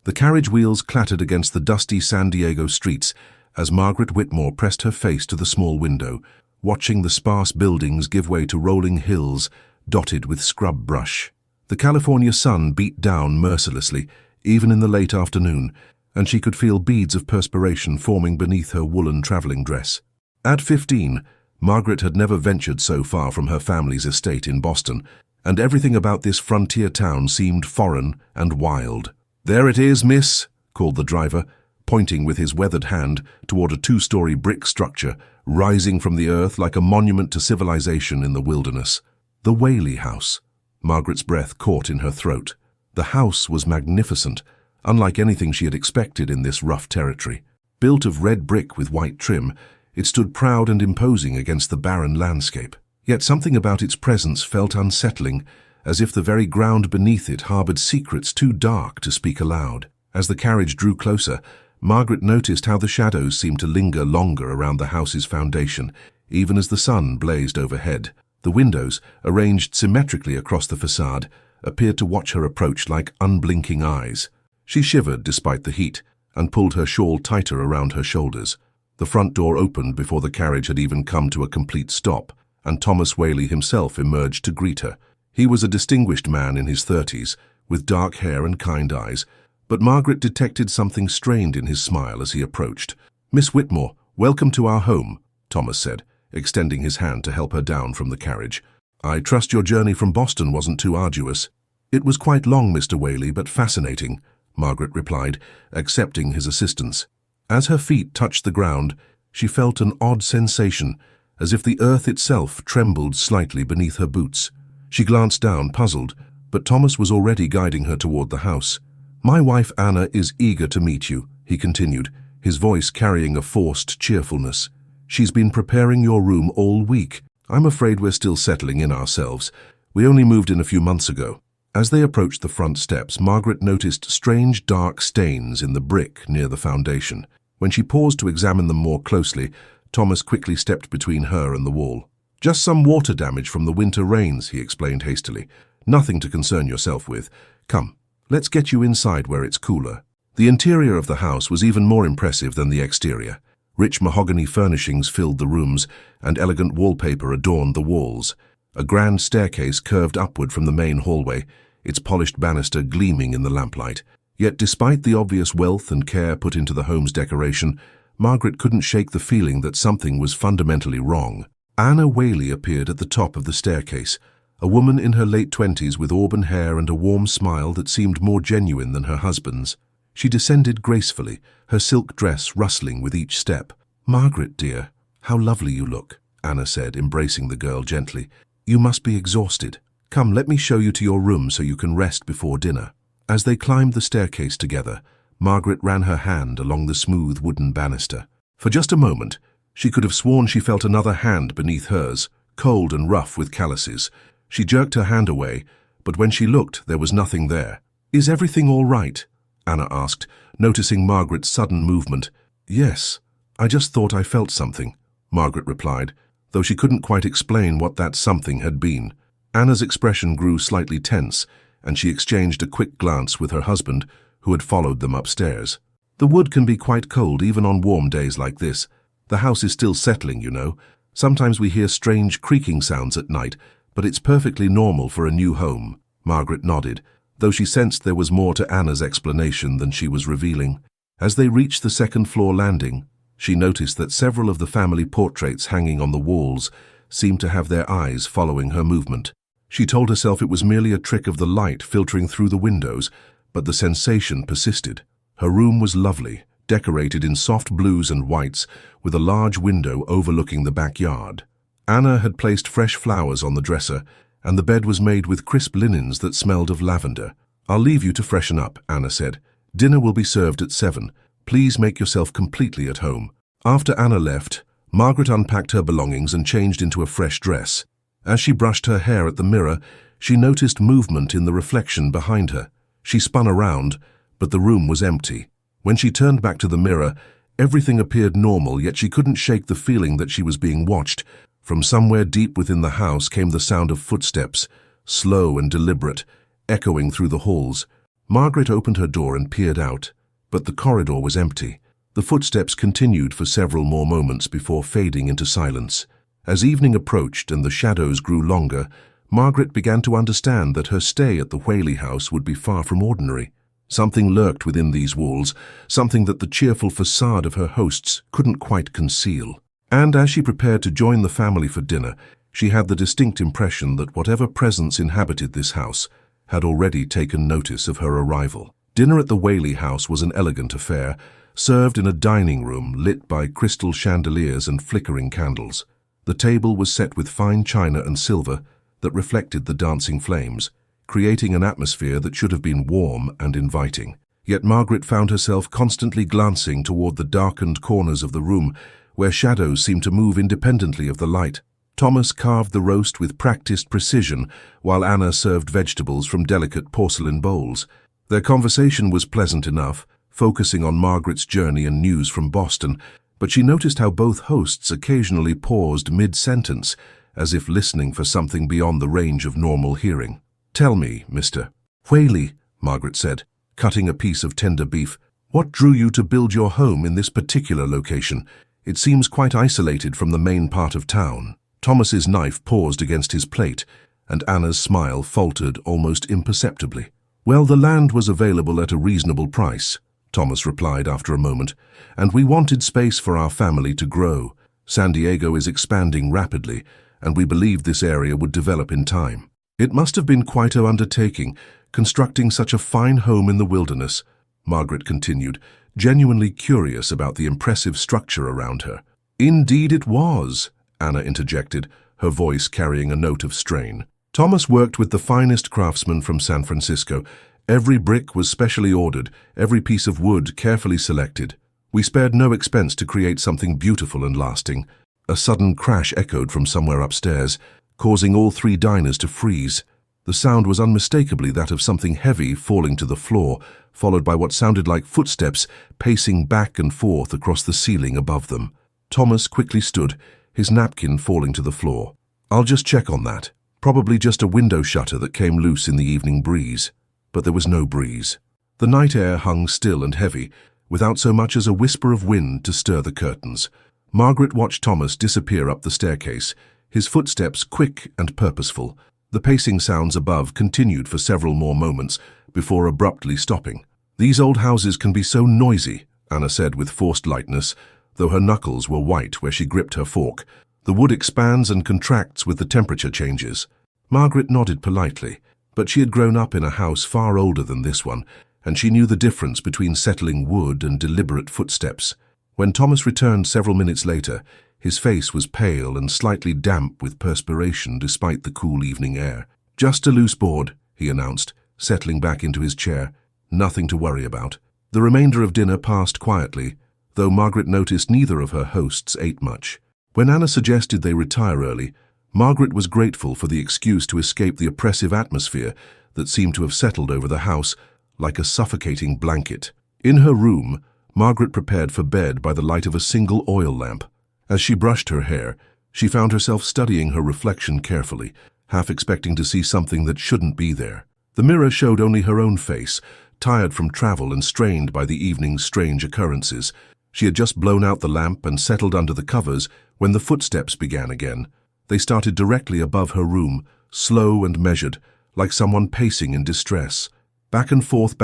The carriage wheels clattered against the dusty San Diego streets as Margaret Whitmore pressed her face to the small window, watching the sparse buildings give way to rolling hills dotted with scrub brush. The California sun beat down mercilessly, even in the late afternoon, and she could feel beads of perspiration forming beneath her woolen traveling dress. At 15, Margaret had never ventured so far from her family's estate in Boston, and everything about this frontier town seemed foreign and wild. "There it is, miss," called the driver, pointing with his weathered hand toward a two-story brick structure rising from the earth like a monument to civilization in the wilderness. The Whaley House. Margaret's breath caught in her throat. The house was magnificent, unlike anything she had expected in this rough territory. Built of red brick with white trim, it stood proud and imposing against the barren landscape. Yet something about its presence felt unsettling, as if the very ground beneath it harbored secrets too dark to speak aloud. As the carriage drew closer, Margaret noticed how the shadows seemed to linger longer around the house's foundation, even as the sun blazed overhead. The windows, arranged symmetrically across the facade, appeared to watch her approach like unblinking eyes. She shivered despite the heat and pulled her shawl tighter around her shoulders. The front door opened before the carriage had even come to a complete stop, and Thomas Whaley himself emerged to greet her. He was a distinguished man in his 30s, with dark hair and kind eyes, but Margaret detected something strained in his smile as he approached. "Miss Whitmore, welcome to our home," Thomas said, extending his hand to help her down from the carriage. "I trust your journey from Boston wasn't too arduous." "It was quite long, Mr. Whaley, but fascinating," Margaret replied, accepting his assistance. As her feet touched the ground, she felt an odd sensation, as if the earth itself trembled slightly beneath her boots. She glanced down, puzzled, but Thomas was already guiding her toward the house. "My wife Anna is eager to meet you," he continued, his voice carrying a forced cheerfulness. "She's been preparing your room all week. I'm afraid we're still settling in ourselves. We only moved in a few months ago." As they approached the front steps, Margaret noticed strange dark stains in the brick near the foundation. When she paused to examine them more closely, Thomas quickly stepped between her and the wall. "Just some water damage from the winter rains," he explained hastily. "Nothing to concern yourself with. Come, let's get you inside where it's cooler." The interior of the house was even more impressive than the exterior. Rich mahogany furnishings filled the rooms, and elegant wallpaper adorned the walls. A grand staircase curved upward from the main hallway, its polished banister gleaming in the lamplight. Yet despite the obvious wealth and care put into the home's decoration, Margaret couldn't shake the feeling that something was fundamentally wrong. Anna Whaley appeared at the top of the staircase, a woman in her late 20s with auburn hair and a warm smile that seemed more genuine than her husband's. She descended gracefully, her silk dress rustling with each step. "Margaret, dear, how lovely you look," Anna said, embracing the girl gently. "You must be exhausted. Come, let me show you to your room so you can rest before dinner." As they climbed the staircase together, Margaret ran her hand along the smooth wooden banister. For just a moment, she could have sworn she felt another hand beneath hers, cold and rough with calluses. She jerked her hand away, but when she looked, there was nothing there. "Is everything all right?" Anna asked, noticing Margaret's sudden movement. "Yes, I just thought I felt something," Margaret replied, though she couldn't quite explain what that something had been. Anna's expression grew slightly tense, and she exchanged a quick glance with her husband, who had followed them upstairs. "The wood can be quite cold even on warm days like this. The house is still settling, you know. Sometimes we hear strange creaking sounds at night, but it's perfectly normal for a new home." Margaret nodded, though she sensed there was more to Anna's explanation than she was revealing. As they reached the second-floor landing, she noticed that several of the family portraits hanging on the walls seemed to have their eyes following her movement. She told herself it was merely a trick of the light filtering through the windows, but the sensation persisted. Her room was lovely, decorated in soft blues and whites, with a large window overlooking the backyard. Anna had placed fresh flowers on the dresser, and the bed was made with crisp linens that smelled of lavender. "I'll leave you to freshen up," Anna said. "Dinner will be served at 7. Please make yourself completely at home." After Anna left, Margaret unpacked her belongings and changed into a fresh dress. As she brushed her hair at the mirror, she noticed movement in the reflection behind her. She spun around, but the room was empty. When she turned back to the mirror, everything appeared normal, yet she couldn't shake the feeling that she was being watched. From somewhere deep within the house came the sound of footsteps, slow and deliberate, echoing through the halls. Margaret opened her door and peered out, but the corridor was empty. The footsteps continued for several more moments before fading into silence. As evening approached and the shadows grew longer, Margaret began to understand that her stay at the Whaley House would be far from ordinary. Something lurked within these walls, something that the cheerful facade of her hosts couldn't quite conceal. And as she prepared to join the family for dinner, she had the distinct impression that whatever presence inhabited this house had already taken notice of her arrival. Dinner at the Whaley House was an elegant affair, served in a dining room lit by crystal chandeliers and flickering candles. The table was set with fine china and silver that reflected the dancing flames, creating an atmosphere that should have been warm and inviting. Yet Margaret found herself constantly glancing toward the darkened corners of the room, where shadows seemed to move independently of the light. Thomas carved the roast with practiced precision, while Anna served vegetables from delicate porcelain bowls. Their conversation was pleasant enough, focusing on Margaret's journey and news from Boston, but she noticed how both hosts occasionally paused mid-sentence, as if listening for something beyond the range of normal hearing. "Tell me, Mr. Whaley," Margaret said, cutting a piece of tender beef, "what drew you to build your home in this particular location? It seems quite isolated from the main part of town." Thomas's knife paused against his plate, and Anna's smile faltered almost imperceptibly. "Well, the land was available at a reasonable price," Thomas replied after a moment, "and we wanted space for our family to grow. San Diego is expanding rapidly, and we believed this area would develop in time. It must have been quite an undertaking, constructing such a fine home in the wilderness," Margaret continued, genuinely curious about the impressive structure around her. "Indeed it was," Anna interjected, her voice carrying a note of strain. "Thomas worked with the finest craftsmen from San Francisco. Every brick was specially ordered, every piece of wood carefully selected. We spared no expense to create something beautiful and lasting." A sudden crash echoed from somewhere upstairs, causing all three diners to freeze. The sound was unmistakably that of something heavy falling to the floor, followed by what sounded like footsteps pacing back and forth across the ceiling above them. Thomas quickly stood, his napkin falling to the floor. "I'll just check on that. Probably just a window shutter that came loose in the evening breeze." But there was no breeze. The night air hung still and heavy, without so much as a whisper of wind to stir the curtains. Margaret watched Thomas disappear up the staircase, his footsteps quick and purposeful. The pacing sounds above continued for several more moments before abruptly stopping. "These old houses can be so noisy," Anna said with forced lightness, though her knuckles were white where she gripped her fork. "The wood expands and contracts with the temperature changes." Margaret nodded politely, but she had grown up in a house far older than this one, and she knew the difference between settling wood and deliberate footsteps. When Thomas returned several minutes later, his face was pale and slightly damp with perspiration despite the cool evening air. "Just a loose board," he announced, settling back into his chair. "Nothing to worry about." The remainder of dinner passed quietly, though Margaret noticed neither of her hosts ate much. When Anna suggested they retire early, Margaret was grateful for the excuse to escape the oppressive atmosphere that seemed to have settled over the house like a suffocating blanket. In her room, Margaret prepared for bed by the light of a single oil lamp. As she brushed her hair, she found herself studying her reflection carefully, half expecting to see something that shouldn't be there. The mirror showed only her own face, tired from travel and strained by the evening's strange occurrences. She had just blown out the lamp and settled under the covers when the footsteps began again. They started directly above her room, slow and measured, like someone pacing in distress. Back and forth,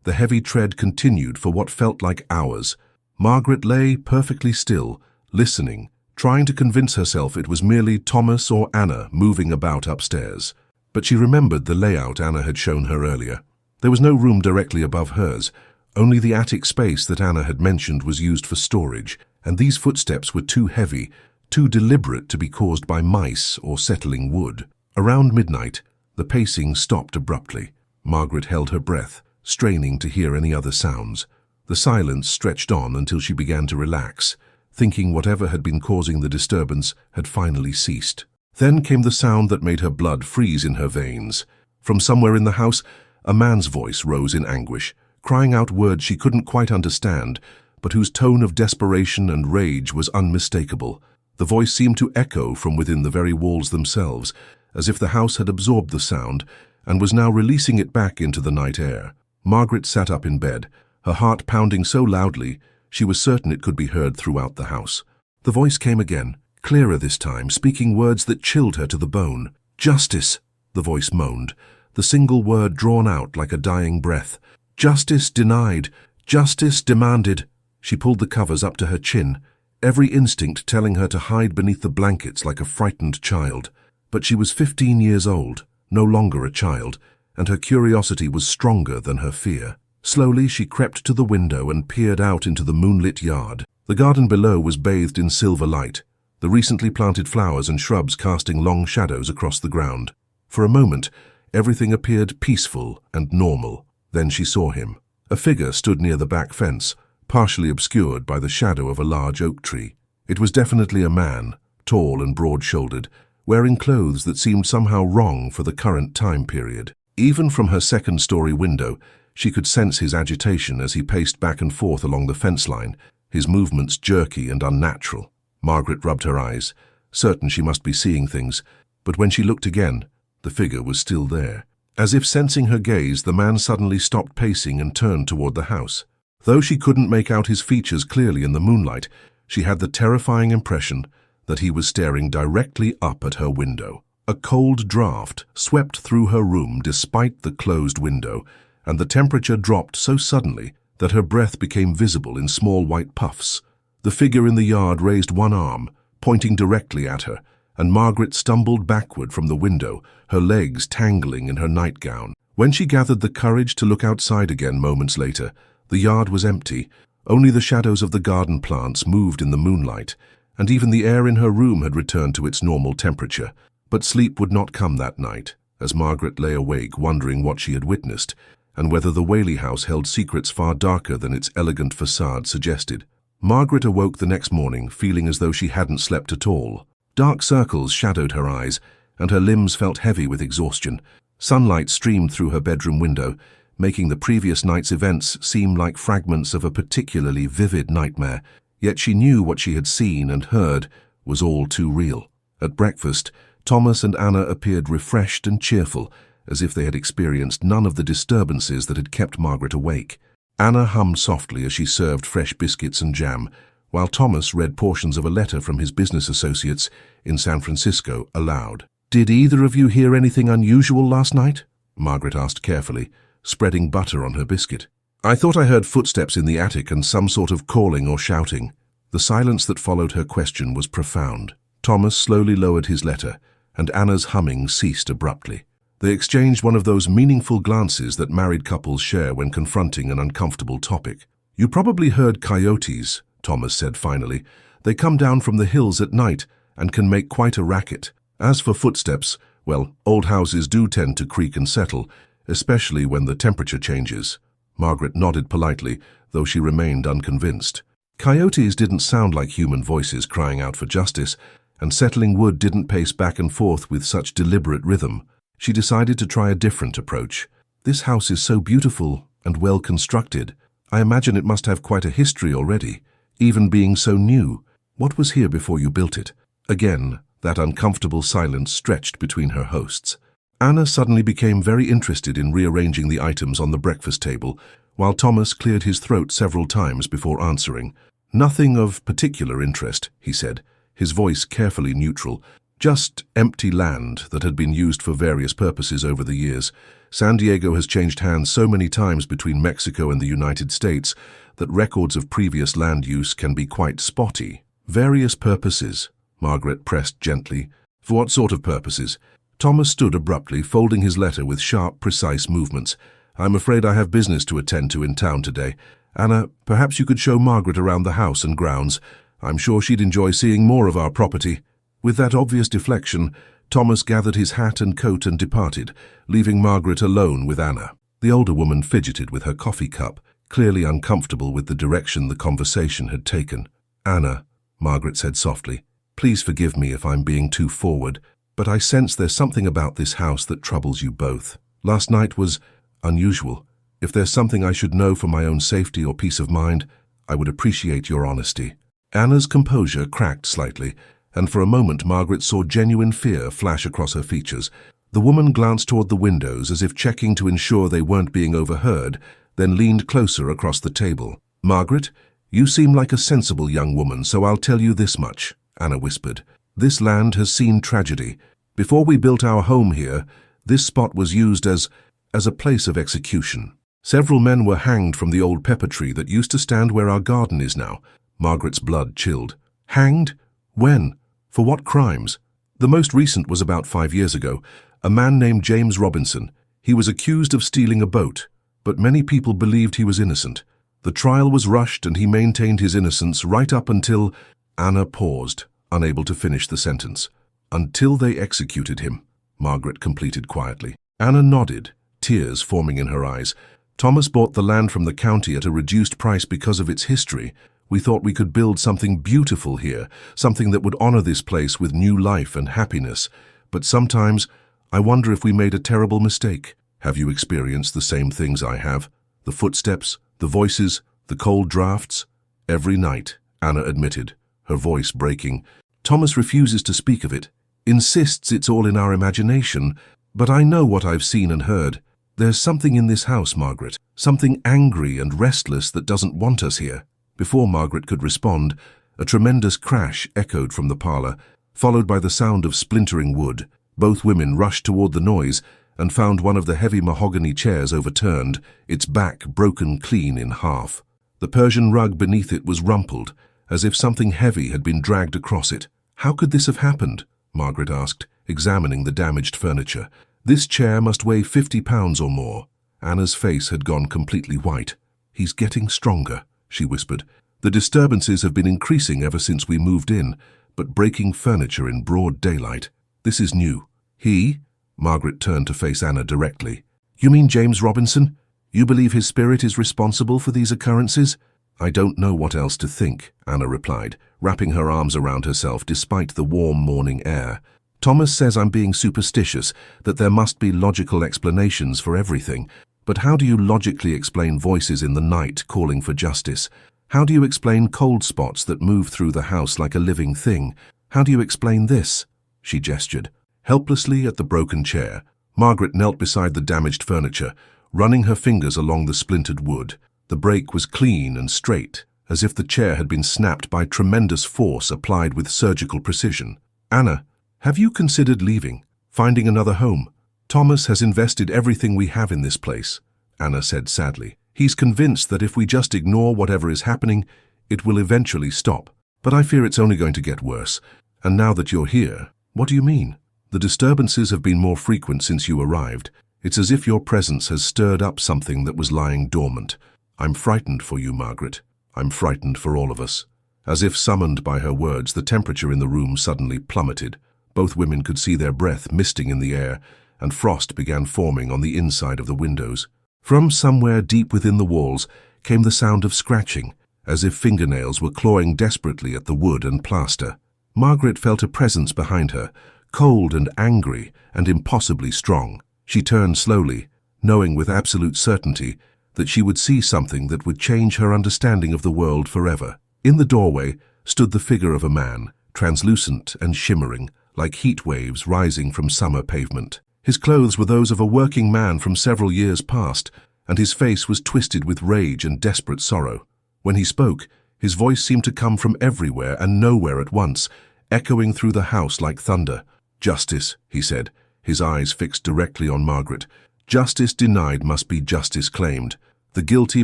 the heavy tread continued for what felt like hours. Margaret lay perfectly still, listening, trying to convince herself it was merely Thomas or Anna moving about upstairs. But she remembered the layout Anna had shown her earlier. There was no room directly above hers. Only the attic space that Anna had mentioned was used for storage, and these footsteps were too heavy, too deliberate to be caused by mice or settling wood. Around midnight, the pacing stopped abruptly. Margaret held her breath, straining to hear any other sounds. The silence stretched on until she began to relax, thinking whatever had been causing the disturbance had finally ceased. Then came the sound that made her blood freeze in her veins. From somewhere in the house, a man's voice rose in anguish, crying out words she couldn't quite understand, but whose tone of desperation and rage was unmistakable. The voice seemed to echo from within the very walls themselves, as if the house had absorbed the sound and was now releasing it back into the night air. Margaret sat up in bed, her heart pounding so loudly she was certain it could be heard throughout the house. The voice came again, clearer this time, speaking words that chilled her to the bone. "Justice," the voice moaned, the single word drawn out like a dying breath. "Justice denied. Justice demanded." She pulled the covers up to her chin, every instinct telling her to hide beneath the blankets like a frightened child. But she was 15 years old, no longer a child, and her curiosity was stronger than her fear. Slowly she crept to the window and peered out into the moonlit yard. The garden below was bathed in silver light, the recently planted flowers and shrubs casting long shadows across the ground. For a moment, everything appeared peaceful and normal. Then she saw him. A figure stood near the back fence, partially obscured by the shadow of a large oak tree. It was definitely a man, tall and broad-shouldered, wearing clothes that seemed somehow wrong for the current time period. Even from her second-story window, she could sense his agitation as he paced back and forth along the fence line, his movements jerky and unnatural. Margaret rubbed her eyes, certain she must be seeing things, but when she looked again, the figure was still there. As if sensing her gaze, the man suddenly stopped pacing and turned toward the house. Though she couldn't make out his features clearly in the moonlight, she had the terrifying impression that he was staring directly up at her window. A cold draft swept through her room despite the closed window, and the temperature dropped so suddenly that her breath became visible in small white puffs. The figure in the yard raised one arm, pointing directly at her, and Margaret stumbled backward from the window, her legs tangling in her nightgown. When she gathered the courage to look outside again moments later, the yard was empty. Only the shadows of the garden plants moved in the moonlight, and even the air in her room had returned to its normal temperature. But sleep would not come that night, as Margaret lay awake wondering what she had witnessed, and whether the Whaley House held secrets far darker than its elegant facade suggested. Margaret awoke the next morning feeling as though she hadn't slept at all. Dark circles shadowed her eyes, and her limbs felt heavy with exhaustion. Sunlight streamed through her bedroom window, making the previous night's events seem like fragments of a particularly vivid nightmare. Yet she knew what she had seen and heard was all too real. At breakfast, Thomas and Anna appeared refreshed and cheerful, as if they had experienced none of the disturbances that had kept Margaret awake. Anna hummed softly as she served fresh biscuits and jam, while Thomas read portions of a letter from his business associates in San Francisco aloud. "Did either of you hear anything unusual last night?" Margaret asked carefully, spreading butter on her biscuit. "I thought I heard footsteps in the attic and some sort of calling or shouting." The silence that followed her question was profound. Thomas slowly lowered his letter, and Anna's humming ceased abruptly. They exchanged one of those meaningful glances that married couples share when confronting an uncomfortable topic. "You probably heard coyotes," Thomas said finally. "They come down from the hills at night and can make quite a racket. As for footsteps, well, old houses do tend to creak and settle, especially when the temperature changes." Margaret nodded politely, though she remained unconvinced. Coyotes didn't sound like human voices crying out for justice, and settling wood didn't pace back and forth with such deliberate rhythm. She decided to try a different approach. "This house is so beautiful and well constructed. I imagine it must have quite a history already, even being so new. What was here before you built it?" Again, that uncomfortable silence stretched between her hosts. Anna suddenly became very interested in rearranging the items on the breakfast table, while Thomas cleared his throat several times before answering. "Nothing of particular interest," he said, his voice carefully neutral. "Just empty land that had been used for various purposes over the years. San Diego has changed hands so many times between Mexico and the United States that records of previous land use can be quite spotty." "Various purposes," Margaret pressed gently. "For what sort of purposes?" Thomas stood abruptly, folding his letter with sharp, precise movements. "I'm afraid I have business to attend to in town today. Anna, perhaps you could show Margaret around the house and grounds. I'm sure she'd enjoy seeing more of our property." With that obvious deflection, Thomas gathered his hat and coat and departed, leaving Margaret alone with Anna. The older woman fidgeted with her coffee cup, clearly uncomfortable with the direction the conversation had taken. "Anna," Margaret said softly, "please forgive me if I'm being too forward, but I sense there's something about this house that troubles you both. Last night was unusual. If there's something I should know for my own safety or peace of mind, I would appreciate your honesty." Anna's composure cracked slightly, and for a moment Margaret saw genuine fear flash across her features. The woman glanced toward the windows as if checking to ensure they weren't being overheard, then leaned closer across the table. "Margaret, you seem like a sensible young woman, so I'll tell you this much," Anna whispered. "This land has seen tragedy. Before we built our home here, this spot was used as a place of execution. Several men were hanged from the old pepper tree that used to stand where our garden is now." Margaret's blood chilled. "Hanged? When? For what crimes?" "The most recent was about 5 years ago. A man named James Robinson. He was accused of stealing a boat, but many people believed he was innocent. The trial was rushed and he maintained his innocence right up until—" Anna paused, unable to finish the sentence. "Until they executed him," Margaret completed quietly. Anna nodded, tears forming in her eyes. "Thomas bought the land from the county at a reduced price because of its history. We thought we could build something beautiful here, something that would honor this place with new life and happiness. But sometimes, I wonder if we made a terrible mistake." "Have you experienced the same things I have? The footsteps, the voices, the cold drafts?" "Every night," Anna admitted, her voice breaking. "Thomas refuses to speak of it, insists it's all in our imagination, but I know what I've seen and heard. There's something in this house, Margaret, something angry and restless that doesn't want us here." Before Margaret could respond, a tremendous crash echoed from the parlor, followed by the sound of splintering wood. Both women rushed toward the noise and found one of the heavy mahogany chairs overturned, its back broken clean in half. The Persian rug beneath it was rumpled, as if something heavy had been dragged across it. "How could this have happened?" Margaret asked, examining the damaged furniture. "This chair must weigh 50 pounds or more." Anna's face had gone completely white. "He's getting stronger," she whispered. "The disturbances have been increasing ever since we moved in, but breaking furniture in broad daylight. This is new." "He?" Margaret turned to face Anna directly. "You mean James Robinson? You believe his spirit is responsible for these occurrences?" "I don't know what else to think," Anna replied, wrapping her arms around herself despite the warm morning air. "Thomas says I'm being superstitious, that there must be logical explanations for everything. But how do you logically explain voices in the night calling for justice? How do you explain cold spots that move through the house like a living thing? How do you explain this?" She gestured. Helplessly at the broken chair, Margaret knelt beside the damaged furniture, running her fingers along the splintered wood. The break was clean and straight, as if the chair had been snapped by tremendous force applied with surgical precision. "Anna, have you considered leaving, finding another home? Thomas has invested everything we have in this place," Anna said sadly. "He's convinced that if we just ignore whatever is happening, it will eventually stop. But I fear it's only going to get worse. And now that you're here—" "What do you mean?" "The disturbances have been more frequent since you arrived. It's as if your presence has stirred up something that was lying dormant. I'm frightened for you, Margaret. I'm frightened for all of us." As if summoned by her words, the temperature in the room suddenly plummeted. Both women could see their breath misting in the air, and frost began forming on the inside of the windows. From somewhere deep within the walls came the sound of scratching, as if fingernails were clawing desperately at the wood and plaster. Margaret felt a presence behind her, cold and angry and impossibly strong. She turned slowly, knowing with absolute certainty that she would see something that would change her understanding of the world forever. In the doorway stood the figure of a man, translucent and shimmering, like heat waves rising from summer pavement. His clothes were those of a working man from several years past, and his face was twisted with rage and desperate sorrow. When he spoke, his voice seemed to come from everywhere and nowhere at once, echoing through the house like thunder. "Justice," he said, his eyes fixed directly on Margaret. "Justice denied must be justice claimed. The guilty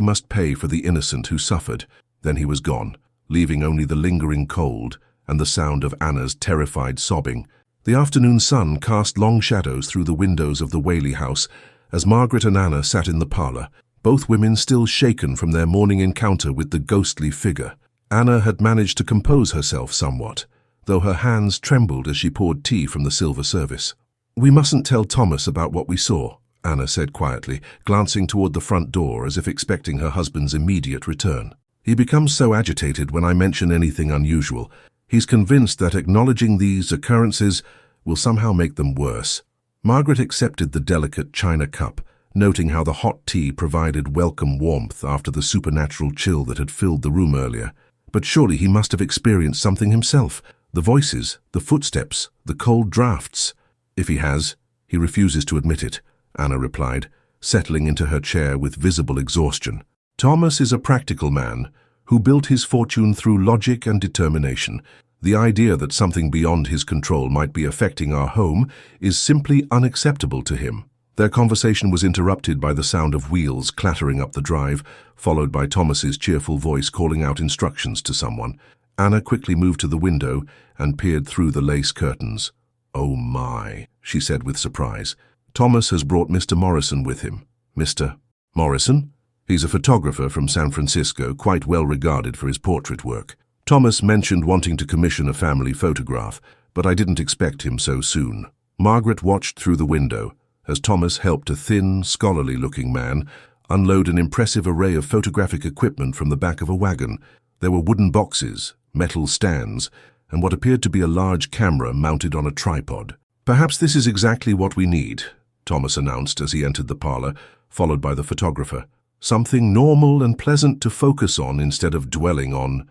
must pay for the innocent who suffered." Then he was gone, leaving only the lingering cold and the sound of Anna's terrified sobbing. The afternoon sun cast long shadows through the windows of the Whaley House as Margaret and Anna sat in the parlor, both women still shaken from their morning encounter with the ghostly figure. Anna had managed to compose herself somewhat, though her hands trembled as she poured tea from the silver service. "We mustn't tell Thomas about what we saw," Anna said quietly, glancing toward the front door as if expecting her husband's immediate return. "He becomes so agitated when I mention anything unusual. He's convinced that acknowledging these occurrences will somehow make them worse." Margaret accepted the delicate china cup, noting how the hot tea provided welcome warmth after the supernatural chill that had filled the room earlier. But surely he must have experienced something himself. The voices, the footsteps, the cold drafts. If he has, He refuses to admit it, Anna replied, settling into her chair with visible exhaustion. Thomas is a practical man who built his fortune through logic and determination. The idea that something beyond his control might be affecting our home is simply unacceptable to him. Their conversation was interrupted by the sound of wheels clattering up the drive, followed by Thomas's cheerful voice calling out instructions to someone. Anna quickly moved to the window and peered through the lace curtains. "Oh my," she said with surprise. "Thomas has brought Mr. Morrison with him." "Mr. Morrison?" "He's a photographer from San Francisco, quite well regarded for his portrait work. Thomas mentioned wanting to commission a family photograph, but I didn't expect him so soon." Margaret watched through the window as Thomas helped a thin, scholarly-looking man unload an impressive array of photographic equipment from the back of a wagon. There were wooden boxes, metal stands, and what appeared to be a large camera mounted on a tripod. "Perhaps this is exactly what we need," Thomas announced as he entered the parlor, followed by the photographer. "Something normal and pleasant to focus on instead of dwelling on,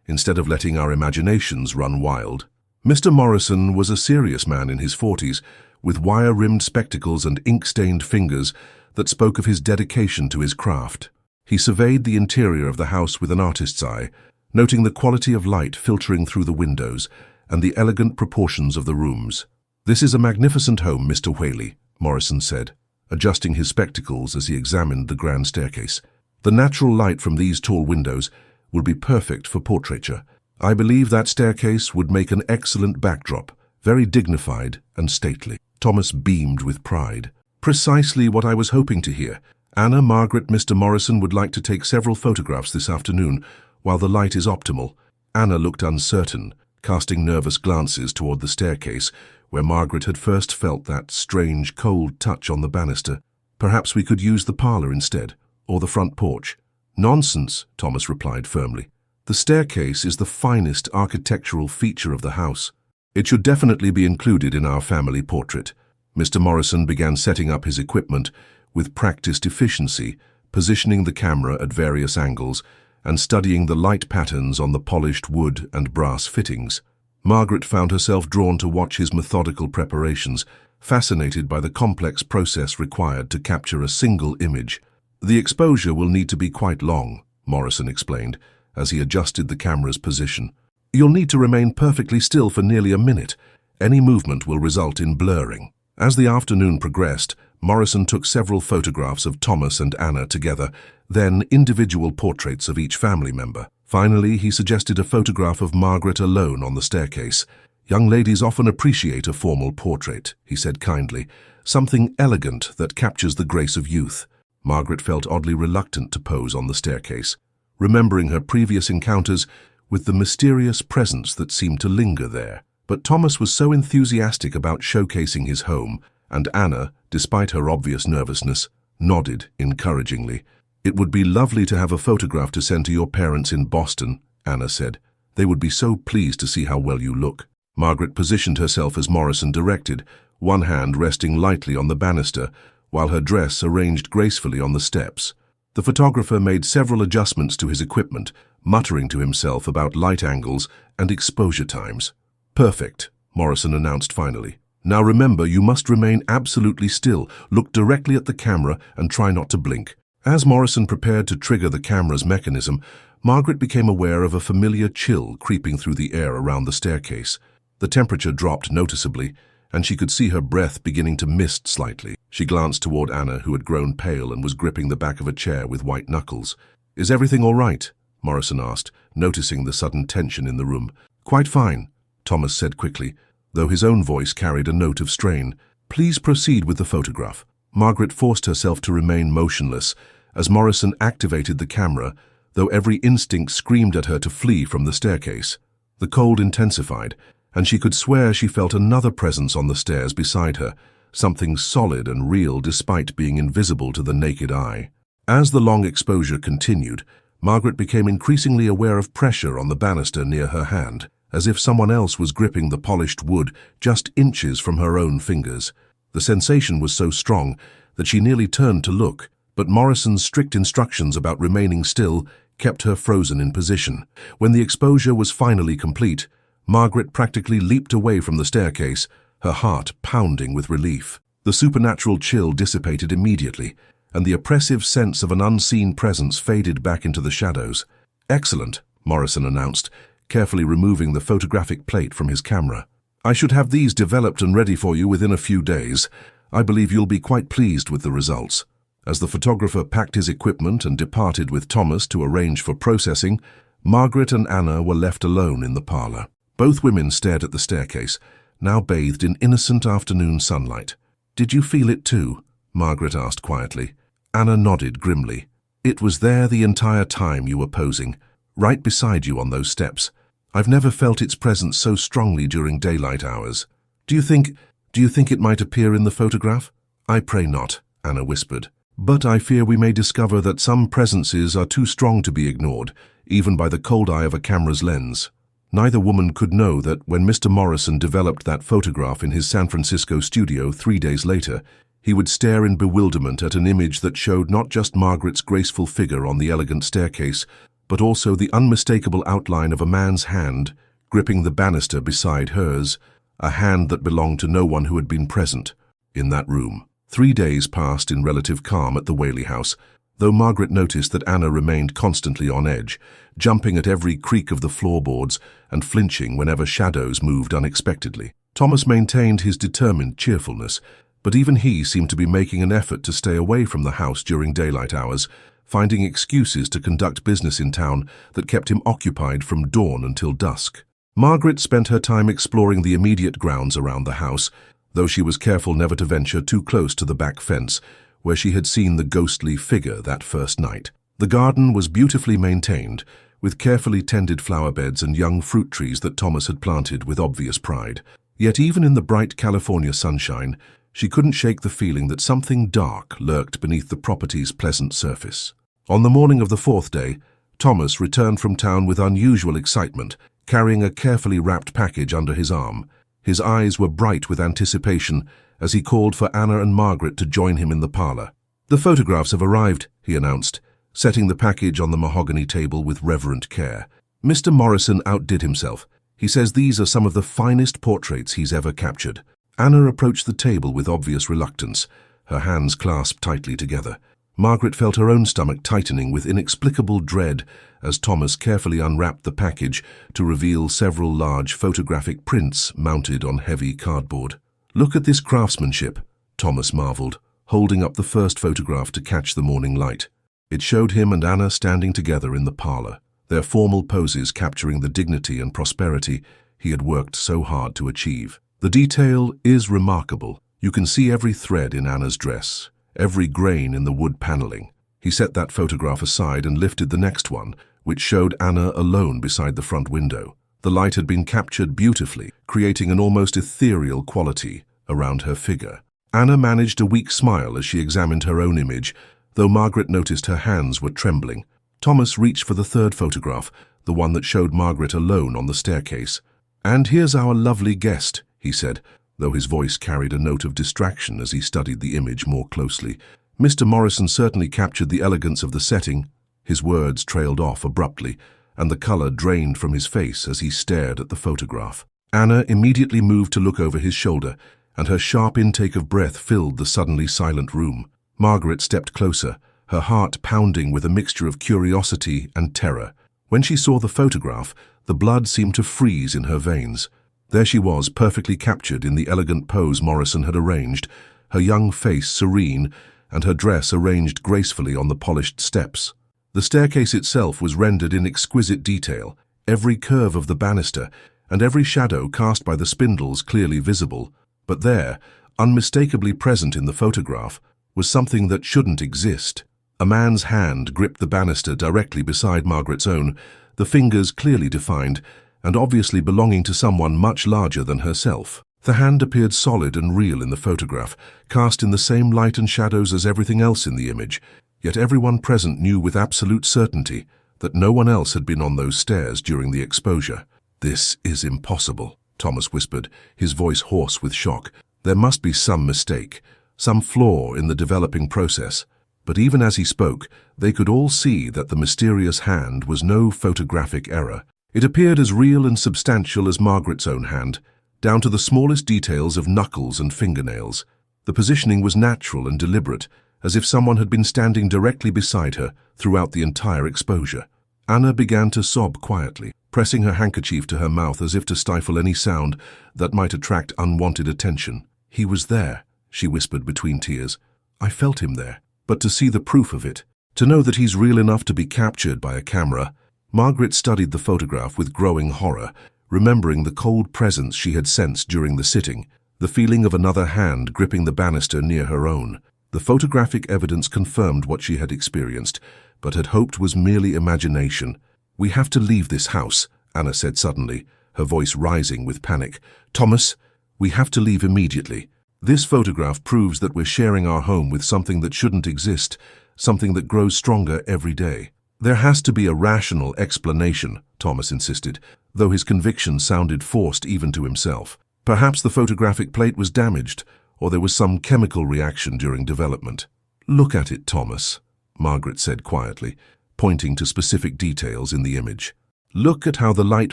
instead of letting our imaginations run wild." Mr. Morrison was a serious man in his 40s, with wire-rimmed spectacles and ink-stained fingers that spoke of his dedication to his craft. He surveyed the interior of the house with an artist's eye, noting the quality of light filtering through the windows and the elegant proportions of the rooms. "This is a magnificent home, Mr. Whaley," Morrison said, adjusting his spectacles as he examined the grand staircase. "The natural light from these tall windows will be perfect for portraiture. I believe that staircase would make an excellent backdrop, very dignified and stately." Thomas beamed with pride. "Precisely what I was hoping to hear. Anna, Margaret, Mr. Morrison would like to take several photographs this afternoon, while the light is optimal." Anna looked uncertain, casting nervous glances toward the staircase, where Margaret had first felt that strange, cold touch on the banister. "Perhaps we could use the parlor instead, or the front porch." "Nonsense," Thomas replied firmly. "The staircase is the finest architectural feature of the house. It should definitely be included in our family portrait." Mr. Morrison began setting up his equipment with practiced efficiency, positioning the camera at various angles and studying the light patterns on the polished wood and brass fittings. Margaret found herself drawn to watch his methodical preparations, fascinated by the complex process required to capture a single image. "The exposure will need to be quite long," Morrison explained, as he adjusted the camera's position. "You'll need to remain perfectly still for nearly a minute. Any movement will result in blurring." As the afternoon progressed, Morrison took several photographs of Thomas and Anna together, then individual portraits of each family member. Finally, he suggested a photograph of Margaret alone on the staircase. "Young ladies often appreciate a formal portrait," he said kindly, "something elegant that captures the grace of youth." Margaret felt oddly reluctant to pose on the staircase, remembering her previous encounters with the mysterious presence that seemed to linger there. But Thomas was so enthusiastic about showcasing his home, and Anna, despite her obvious nervousness, nodded encouragingly. "It would be lovely to have a photograph to send to your parents in Boston," Anna said. "They would be so pleased to see how well you look." Margaret positioned herself as Morrison directed, one hand resting lightly on the banister, while her dress arranged gracefully on the steps. The photographer made several adjustments to his equipment, muttering to himself about light angles and exposure times. "Perfect," Morrison announced finally. "Now remember, you must remain absolutely still, look directly at the camera and try not to blink." As Morrison prepared to trigger the camera's mechanism, Margaret became aware of a familiar chill creeping through the air around the staircase. The temperature dropped noticeably, and she could see her breath beginning to mist slightly. She glanced toward Anna, who had grown pale and was gripping the back of a chair with white knuckles. "Is everything all right?" Morrison asked, noticing the sudden tension in the room. "Quite fine," Thomas said quickly, though his own voice carried a note of strain. "Please proceed with the photograph." Margaret forced herself to remain motionless as Morrison activated the camera, though every instinct screamed at her to flee from the staircase. The cold intensified, and she could swear she felt another presence on the stairs beside her, something solid and real despite being invisible to the naked eye. As the long exposure continued, Margaret became increasingly aware of pressure on the banister near her hand, as if someone else was gripping the polished wood just inches from her own fingers. The sensation was so strong that she nearly turned to look, but Morrison's strict instructions about remaining still kept her frozen in position. When the exposure was finally complete, Margaret practically leaped away from the staircase, her heart pounding with relief. The supernatural chill dissipated immediately, and the oppressive sense of an unseen presence faded back into the shadows. "Excellent," Morrison announced, carefully removing the photographic plate from his camera. "I should have these developed and ready for you within a few days. I believe you'll be quite pleased with the results." As the photographer packed his equipment and departed with Thomas to arrange for processing, Margaret and Anna were left alone in the parlor. Both women stared at the staircase, now bathed in innocent afternoon sunlight. "Did you feel it too?" Margaret asked quietly. Anna nodded grimly. "It was there the entire time you were posing, right beside you on those steps. I've never felt its presence so strongly during daylight hours. Do you think it might appear in the photograph?" "I pray not," Anna whispered. "But I fear we may discover that some presences are too strong to be ignored, even by the cold eye of a camera's lens." Neither woman could know that when Mr. Morrison developed that photograph in his San Francisco studio 3 days later, he would stare in bewilderment at an image that showed not just Margaret's graceful figure on the elegant staircase, but also the unmistakable outline of a man's hand gripping the banister beside hers, a hand that belonged to no one who had been present in that room. 3 days passed in relative calm at the Whaley House, though Margaret noticed that Anna remained constantly on edge, jumping at every creak of the floorboards and flinching whenever shadows moved unexpectedly. Thomas maintained his determined cheerfulness, but even he seemed to be making an effort to stay away from the house during daylight hours, finding excuses to conduct business in town that kept him occupied from dawn until dusk. Margaret spent her time exploring the immediate grounds around the house, though she was careful never to venture too close to the back fence, where she had seen the ghostly figure that first night. The garden was beautifully maintained, with carefully tended flower beds and young fruit trees that Thomas had planted with obvious pride. Yet even in the bright California sunshine, she couldn't shake the feeling that something dark lurked beneath the property's pleasant surface. On the morning of the 4th day, Thomas returned from town with unusual excitement, carrying a carefully wrapped package under his arm. His eyes were bright with anticipation as he called for Anna and Margaret to join him in the parlor. "The photographs have arrived," he announced, setting the package on the mahogany table with reverent care. "Mr. Morrison outdid himself. He says these are some of the finest portraits he's ever captured." Anna approached the table with obvious reluctance, her hands clasped tightly together. Margaret felt her own stomach tightening with inexplicable dread as Thomas carefully unwrapped the package to reveal several large photographic prints mounted on heavy cardboard. "Look at this craftsmanship," Thomas marveled, holding up the first photograph to catch the morning light. It showed him and Anna standing together in the parlor, their formal poses capturing the dignity and prosperity he had worked so hard to achieve. "The detail is remarkable. You can see every thread in Anna's dress, every grain in the wood paneling." He set that photograph aside and lifted the next one, which showed Anna alone beside the front window. The light had been captured beautifully, creating an almost ethereal quality around her figure. Anna managed a weak smile as she examined her own image, though Margaret noticed her hands were trembling. Thomas reached for the third photograph, the one that showed Margaret alone on the staircase. "And here's our lovely guest," he said, though his voice carried a note of distraction as he studied the image more closely. "Mr. Morrison certainly captured the elegance of the setting." His words trailed off abruptly, and the color drained from his face as he stared at the photograph. Anna immediately moved to look over his shoulder, and her sharp intake of breath filled the suddenly silent room. Margaret stepped closer, her heart pounding with a mixture of curiosity and terror. When she saw the photograph, the blood seemed to freeze in her veins. There she was, perfectly captured in the elegant pose Morrison had arranged, her young face serene, and her dress arranged gracefully on the polished steps. The staircase itself was rendered in exquisite detail, every curve of the banister and every shadow cast by the spindles clearly visible. But there, unmistakably present in the photograph, was something that shouldn't exist. A man's hand gripped the banister directly beside Margaret's own, the fingers clearly defined, and obviously belonging to someone much larger than herself. The hand appeared solid and real in the photograph, cast in the same light and shadows as everything else in the image, yet everyone present knew with absolute certainty that no one else had been on those stairs during the exposure. "This is impossible," Thomas whispered, his voice hoarse with shock. "There must be some mistake, some flaw in the developing process." But even as he spoke, they could all see that the mysterious hand was no photographic error. It appeared as real and substantial as Margaret's own hand, down to the smallest details of knuckles and fingernails. The positioning was natural and deliberate, as if someone had been standing directly beside her throughout the entire exposure. Anna began to sob quietly, pressing her handkerchief to her mouth as if to stifle any sound that might attract unwanted attention. "He was there," she whispered between tears. "I felt him there. But to see the proof of it, to know that he's real enough to be captured by a camera." Margaret studied the photograph with growing horror, remembering the cold presence she had sensed during the sitting, the feeling of another hand gripping the banister near her own. The photographic evidence confirmed what she had experienced, but had hoped was merely imagination. "We have to leave this house," Anna said suddenly, her voice rising with panic. "Thomas, we have to leave immediately. This photograph proves that we're sharing our home with something that shouldn't exist, something that grows stronger every day." "There has to be a rational explanation," Thomas insisted, though his conviction sounded forced even to himself. "Perhaps the photographic plate was damaged, or there was some chemical reaction during development." "Look at it, Thomas," Margaret said quietly, pointing to specific details in the image. "Look at how the light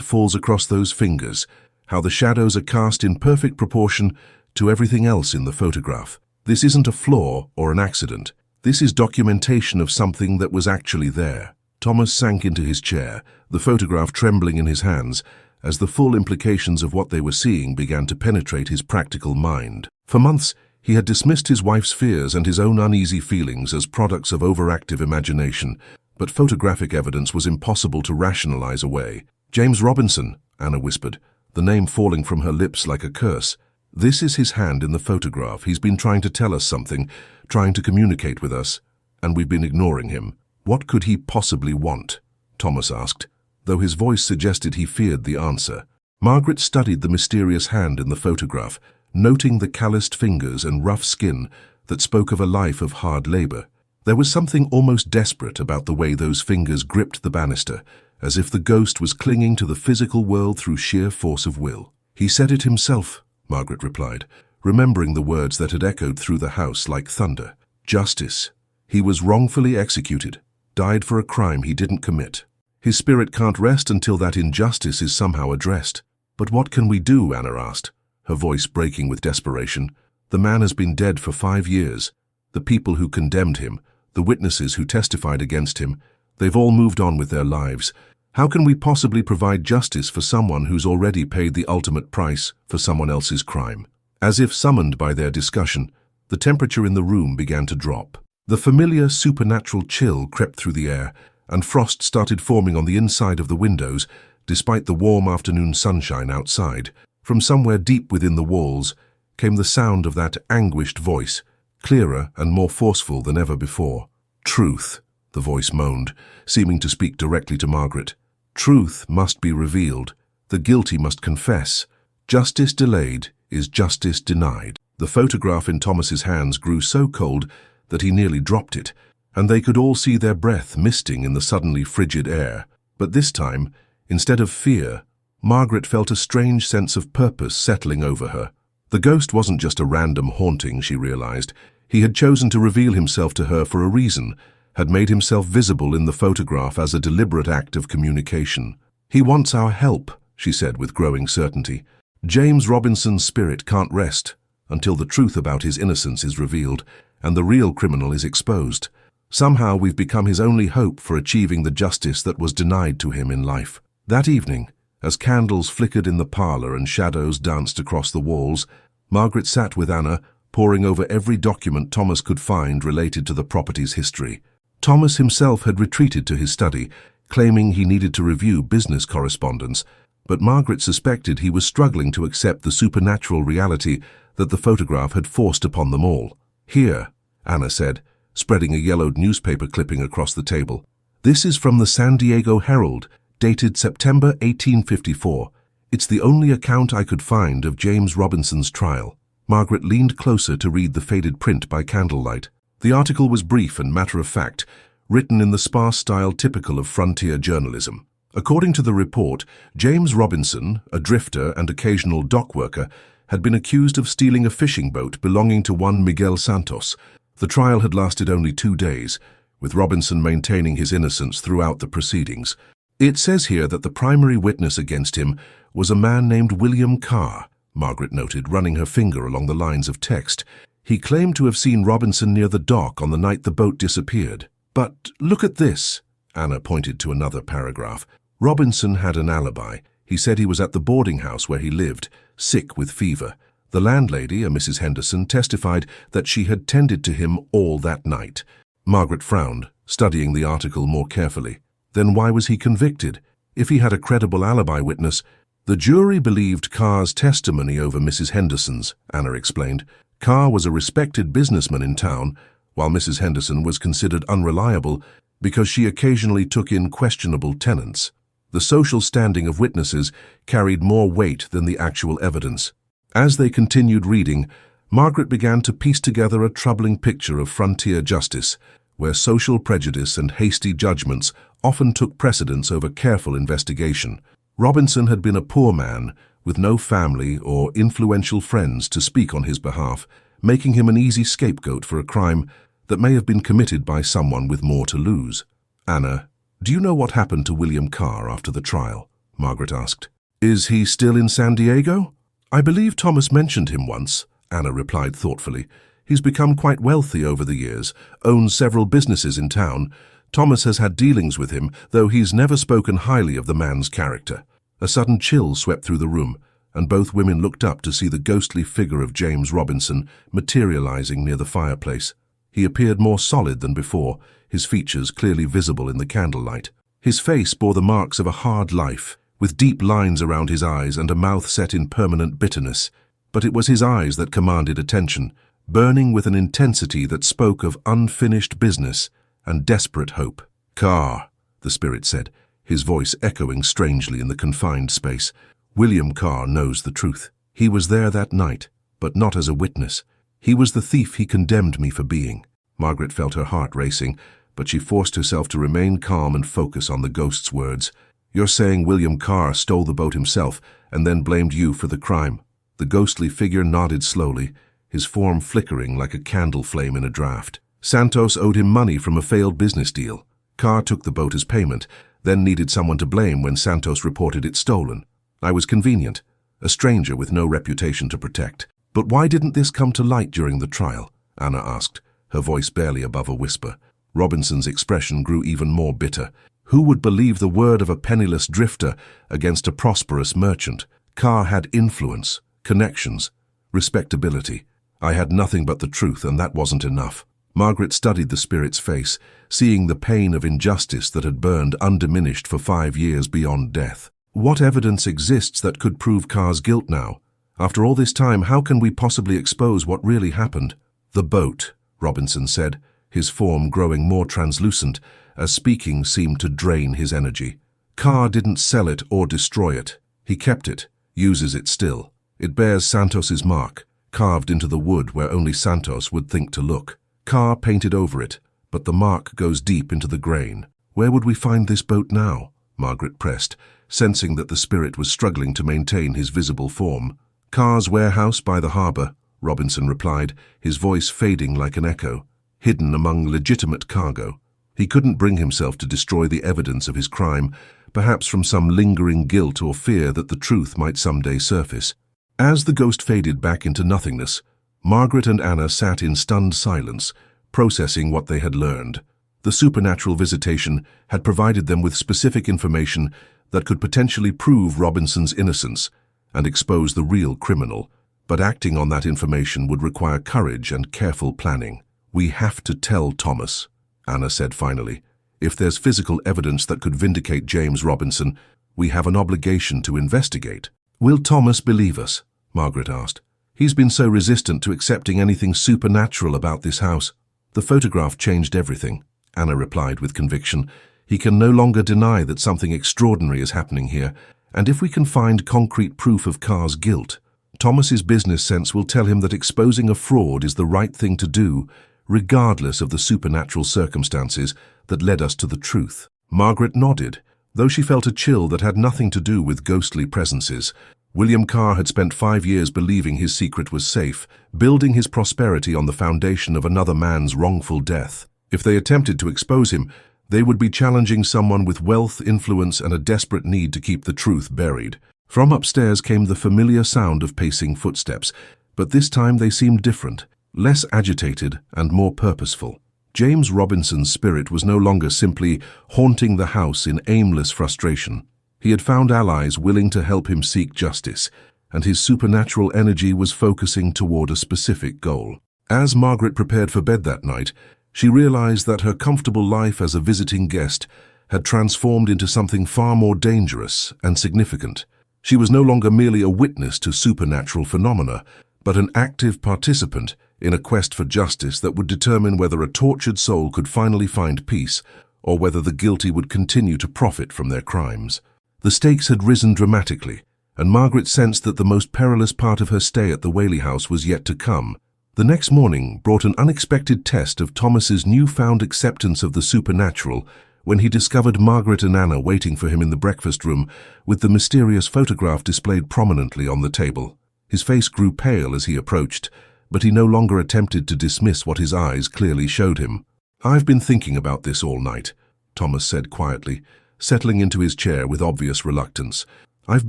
falls across those fingers, how the shadows are cast in perfect proportion to everything else in the photograph. This isn't a flaw or an accident. This is documentation of something that was actually there." Thomas sank into his chair, the photograph trembling in his hands, as the full implications of what they were seeing began to penetrate his practical mind. For months, he had dismissed his wife's fears and his own uneasy feelings as products of overactive imagination, but photographic evidence was impossible to rationalize away. "James Robinson," Anna whispered, the name falling from her lips like a curse. "This is his hand in the photograph. He's been trying to tell us something, trying to communicate with us, and we've been ignoring him." "What could he possibly want?" Thomas asked, though his voice suggested he feared the answer. Margaret studied the mysterious hand in the photograph, noting the calloused fingers and rough skin that spoke of a life of hard labor. There was something almost desperate about the way those fingers gripped the banister, as if the ghost was clinging to the physical world through sheer force of will. "He said it himself," Margaret replied, remembering the words that had echoed through the house like thunder. "Justice. He was wrongfully executed, died for a crime he didn't commit. His spirit can't rest until that injustice is somehow addressed." "But what can we do?" Anna asked, her voice breaking with desperation. "The man has been dead for 5 years. The people who condemned him, the witnesses who testified against him, they've all moved on with their lives. How can we possibly provide justice for someone who's already paid the ultimate price for someone else's crime?" As if summoned by their discussion, the temperature in the room began to drop. The familiar supernatural chill crept through the air, and frost started forming on the inside of the windows, despite the warm afternoon sunshine outside. From somewhere deep within the walls came the sound of that anguished voice, clearer and more forceful than ever before. "Truth," the voice moaned, seeming to speak directly to Margaret. "Truth must be revealed. The guilty must confess. Justice delayed is justice denied." The photograph in Thomas's hands grew so cold that he nearly dropped it, and they could all see their breath misting in the suddenly frigid air. But this time, instead of fear, Margaret felt a strange sense of purpose settling over her. The ghost wasn't just a random haunting, she realized. He had chosen to reveal himself to her for a reason, had made himself visible in the photograph as a deliberate act of communication. "He wants our help," she said with growing certainty. "James Robinson's spirit can't rest until the truth about his innocence is revealed and the real criminal is exposed. Somehow we've become his only hope for achieving the justice that was denied to him in life." That evening, as candles flickered in the parlor and shadows danced across the walls, Margaret sat with Anna, poring over every document Thomas could find related to the property's history. Thomas himself had retreated to his study, claiming he needed to review business correspondence, but Margaret suspected he was struggling to accept the supernatural reality that the photograph had forced upon them all. "Here," Anna said, spreading a yellowed newspaper clipping across the table. "This is from the San Diego Herald, dated September 1854. It's the only account I could find of James Robinson's trial." Margaret leaned closer to read the faded print by candlelight. The article was brief and matter-of-fact, written in the sparse style typical of frontier journalism. According to the report, James Robinson, a drifter and occasional dock worker, had been accused of stealing a fishing boat belonging to one Miguel Santos. The trial had lasted only 2 days, with Robinson maintaining his innocence throughout the proceedings. It says here that the primary witness against him was a man named William Carr, Margaret noted, running her finger along the lines of text. He claimed to have seen Robinson near the dock on the night the boat disappeared. But look at this. Anna pointed to another paragraph. Robinson had an alibi. He said he was at the boarding house where he lived, sick with fever. The landlady, a Mrs. Henderson, testified that she had tended to him all that night. Margaret frowned, studying the article more carefully. Then why was he convicted? If he had a credible alibi witness, the jury believed Carr's testimony over Mrs. Henderson's, Anna explained. Carr was a respected businessman in town, while Mrs. Henderson was considered unreliable because she occasionally took in questionable tenants. The social standing of witnesses carried more weight than the actual evidence. As they continued reading, Margaret began to piece together a troubling picture of frontier justice, where social prejudice and hasty judgments often took precedence over careful investigation. Robinson had been a poor man, with no family or influential friends to speak on his behalf, making him an easy scapegoat for a crime that may have been committed by someone with more to lose. Anna, do you know what happened to William Carr after the trial? Margaret asked. Is he still in San Diego? I believe Thomas mentioned him once, Anna replied thoughtfully. He's become quite wealthy over the years, owns several businesses in town. Thomas has had dealings with him, though he's never spoken highly of the man's character. A sudden chill swept through the room, and both women looked up to see the ghostly figure of James Robinson materializing near the fireplace. He appeared more solid than before, his features clearly visible in the candlelight. His face bore the marks of a hard life, with deep lines around his eyes and a mouth set in permanent bitterness. But it was his eyes that commanded attention, burning with an intensity that spoke of unfinished business and desperate hope. Carr, the spirit said, his voice echoing strangely in the confined space. William Carr knows the truth. He was there that night, but not as a witness. He was the thief he condemned me for being. Margaret felt her heart racing, but she forced herself to remain calm and focus on the ghost's words. You're saying William Carr stole the boat himself and then blamed you for the crime? The ghostly figure nodded slowly, his form flickering like a candle flame in a draft. Santos owed him money from a failed business deal. Carr took the boat as payment, then needed someone to blame when Santos reported it stolen. I was convenient, a stranger with no reputation to protect. But why didn't this come to light during the trial? Anna asked, her voice barely above a whisper. Robinson's expression grew even more bitter. Who would believe the word of a penniless drifter against a prosperous merchant? Carr had influence, connections, respectability. I had nothing but the truth, and that wasn't enough. Margaret studied the spirit's face, seeing the pain of injustice that had burned undiminished for 5 years beyond death. What evidence exists that could prove Carr's guilt now? After all this time, how can we possibly expose what really happened? The boat, Robinson said, his form growing more translucent as speaking seemed to drain his energy. Carr didn't sell it or destroy it. He kept it, uses it still. It bears Santos's mark, carved into the wood where only Santos would think to look. Carr painted over it, but the mark goes deep into the grain. Where would we find this boat now? Margaret pressed, sensing that the spirit was struggling to maintain his visible form. Carr's warehouse by the harbor, Robinson replied, his voice fading like an echo, hidden among legitimate cargo. He couldn't bring himself to destroy the evidence of his crime, perhaps from some lingering guilt or fear that the truth might someday surface. As the ghost faded back into nothingness, Margaret and Anna sat in stunned silence, processing what they had learned. The supernatural visitation had provided them with specific information that could potentially prove Robinson's innocence and expose the real criminal, but acting on that information would require courage and careful planning. We have to tell Thomas, Anna said finally. If there's physical evidence that could vindicate James Robinson, we have an obligation to investigate. Will Thomas believe us? Margaret asked. He's been so resistant to accepting anything supernatural about this house. The photograph changed everything, Anna replied with conviction. He can no longer deny that something extraordinary is happening here, and if we can find concrete proof of Carr's guilt, Thomas's business sense will tell him that exposing a fraud is the right thing to do, regardless of the supernatural circumstances that led us to the truth. Margaret nodded, though she felt a chill that had nothing to do with ghostly presences. William Carr had spent 5 years believing his secret was safe, building his prosperity on the foundation of another man's wrongful death. If they attempted to expose him, they would be challenging someone with wealth, influence, and a desperate need to keep the truth buried. From upstairs came the familiar sound of pacing footsteps, but this time they seemed different, less agitated and more purposeful. James Robinson's spirit was no longer simply haunting the house in aimless frustration. He had found allies willing to help him seek justice, and his supernatural energy was focusing toward a specific goal. As Margaret prepared for bed that night, she realized that her comfortable life as a visiting guest had transformed into something far more dangerous and significant. She was no longer merely a witness to supernatural phenomena, but an active participant in a quest for justice that would determine whether a tortured soul could finally find peace or whether the guilty would continue to profit from their crimes. The stakes had risen dramatically, and Margaret sensed that the most perilous part of her stay at the Whaley House was yet to come. The next morning brought an unexpected test of Thomas's newfound acceptance of the supernatural when he discovered Margaret and Anna waiting for him in the breakfast room with the mysterious photograph displayed prominently on the table. His face grew pale as he approached, but he no longer attempted to dismiss what his eyes clearly showed him. "I've been thinking about this all night," Thomas said quietly, settling into his chair with obvious reluctance. "I've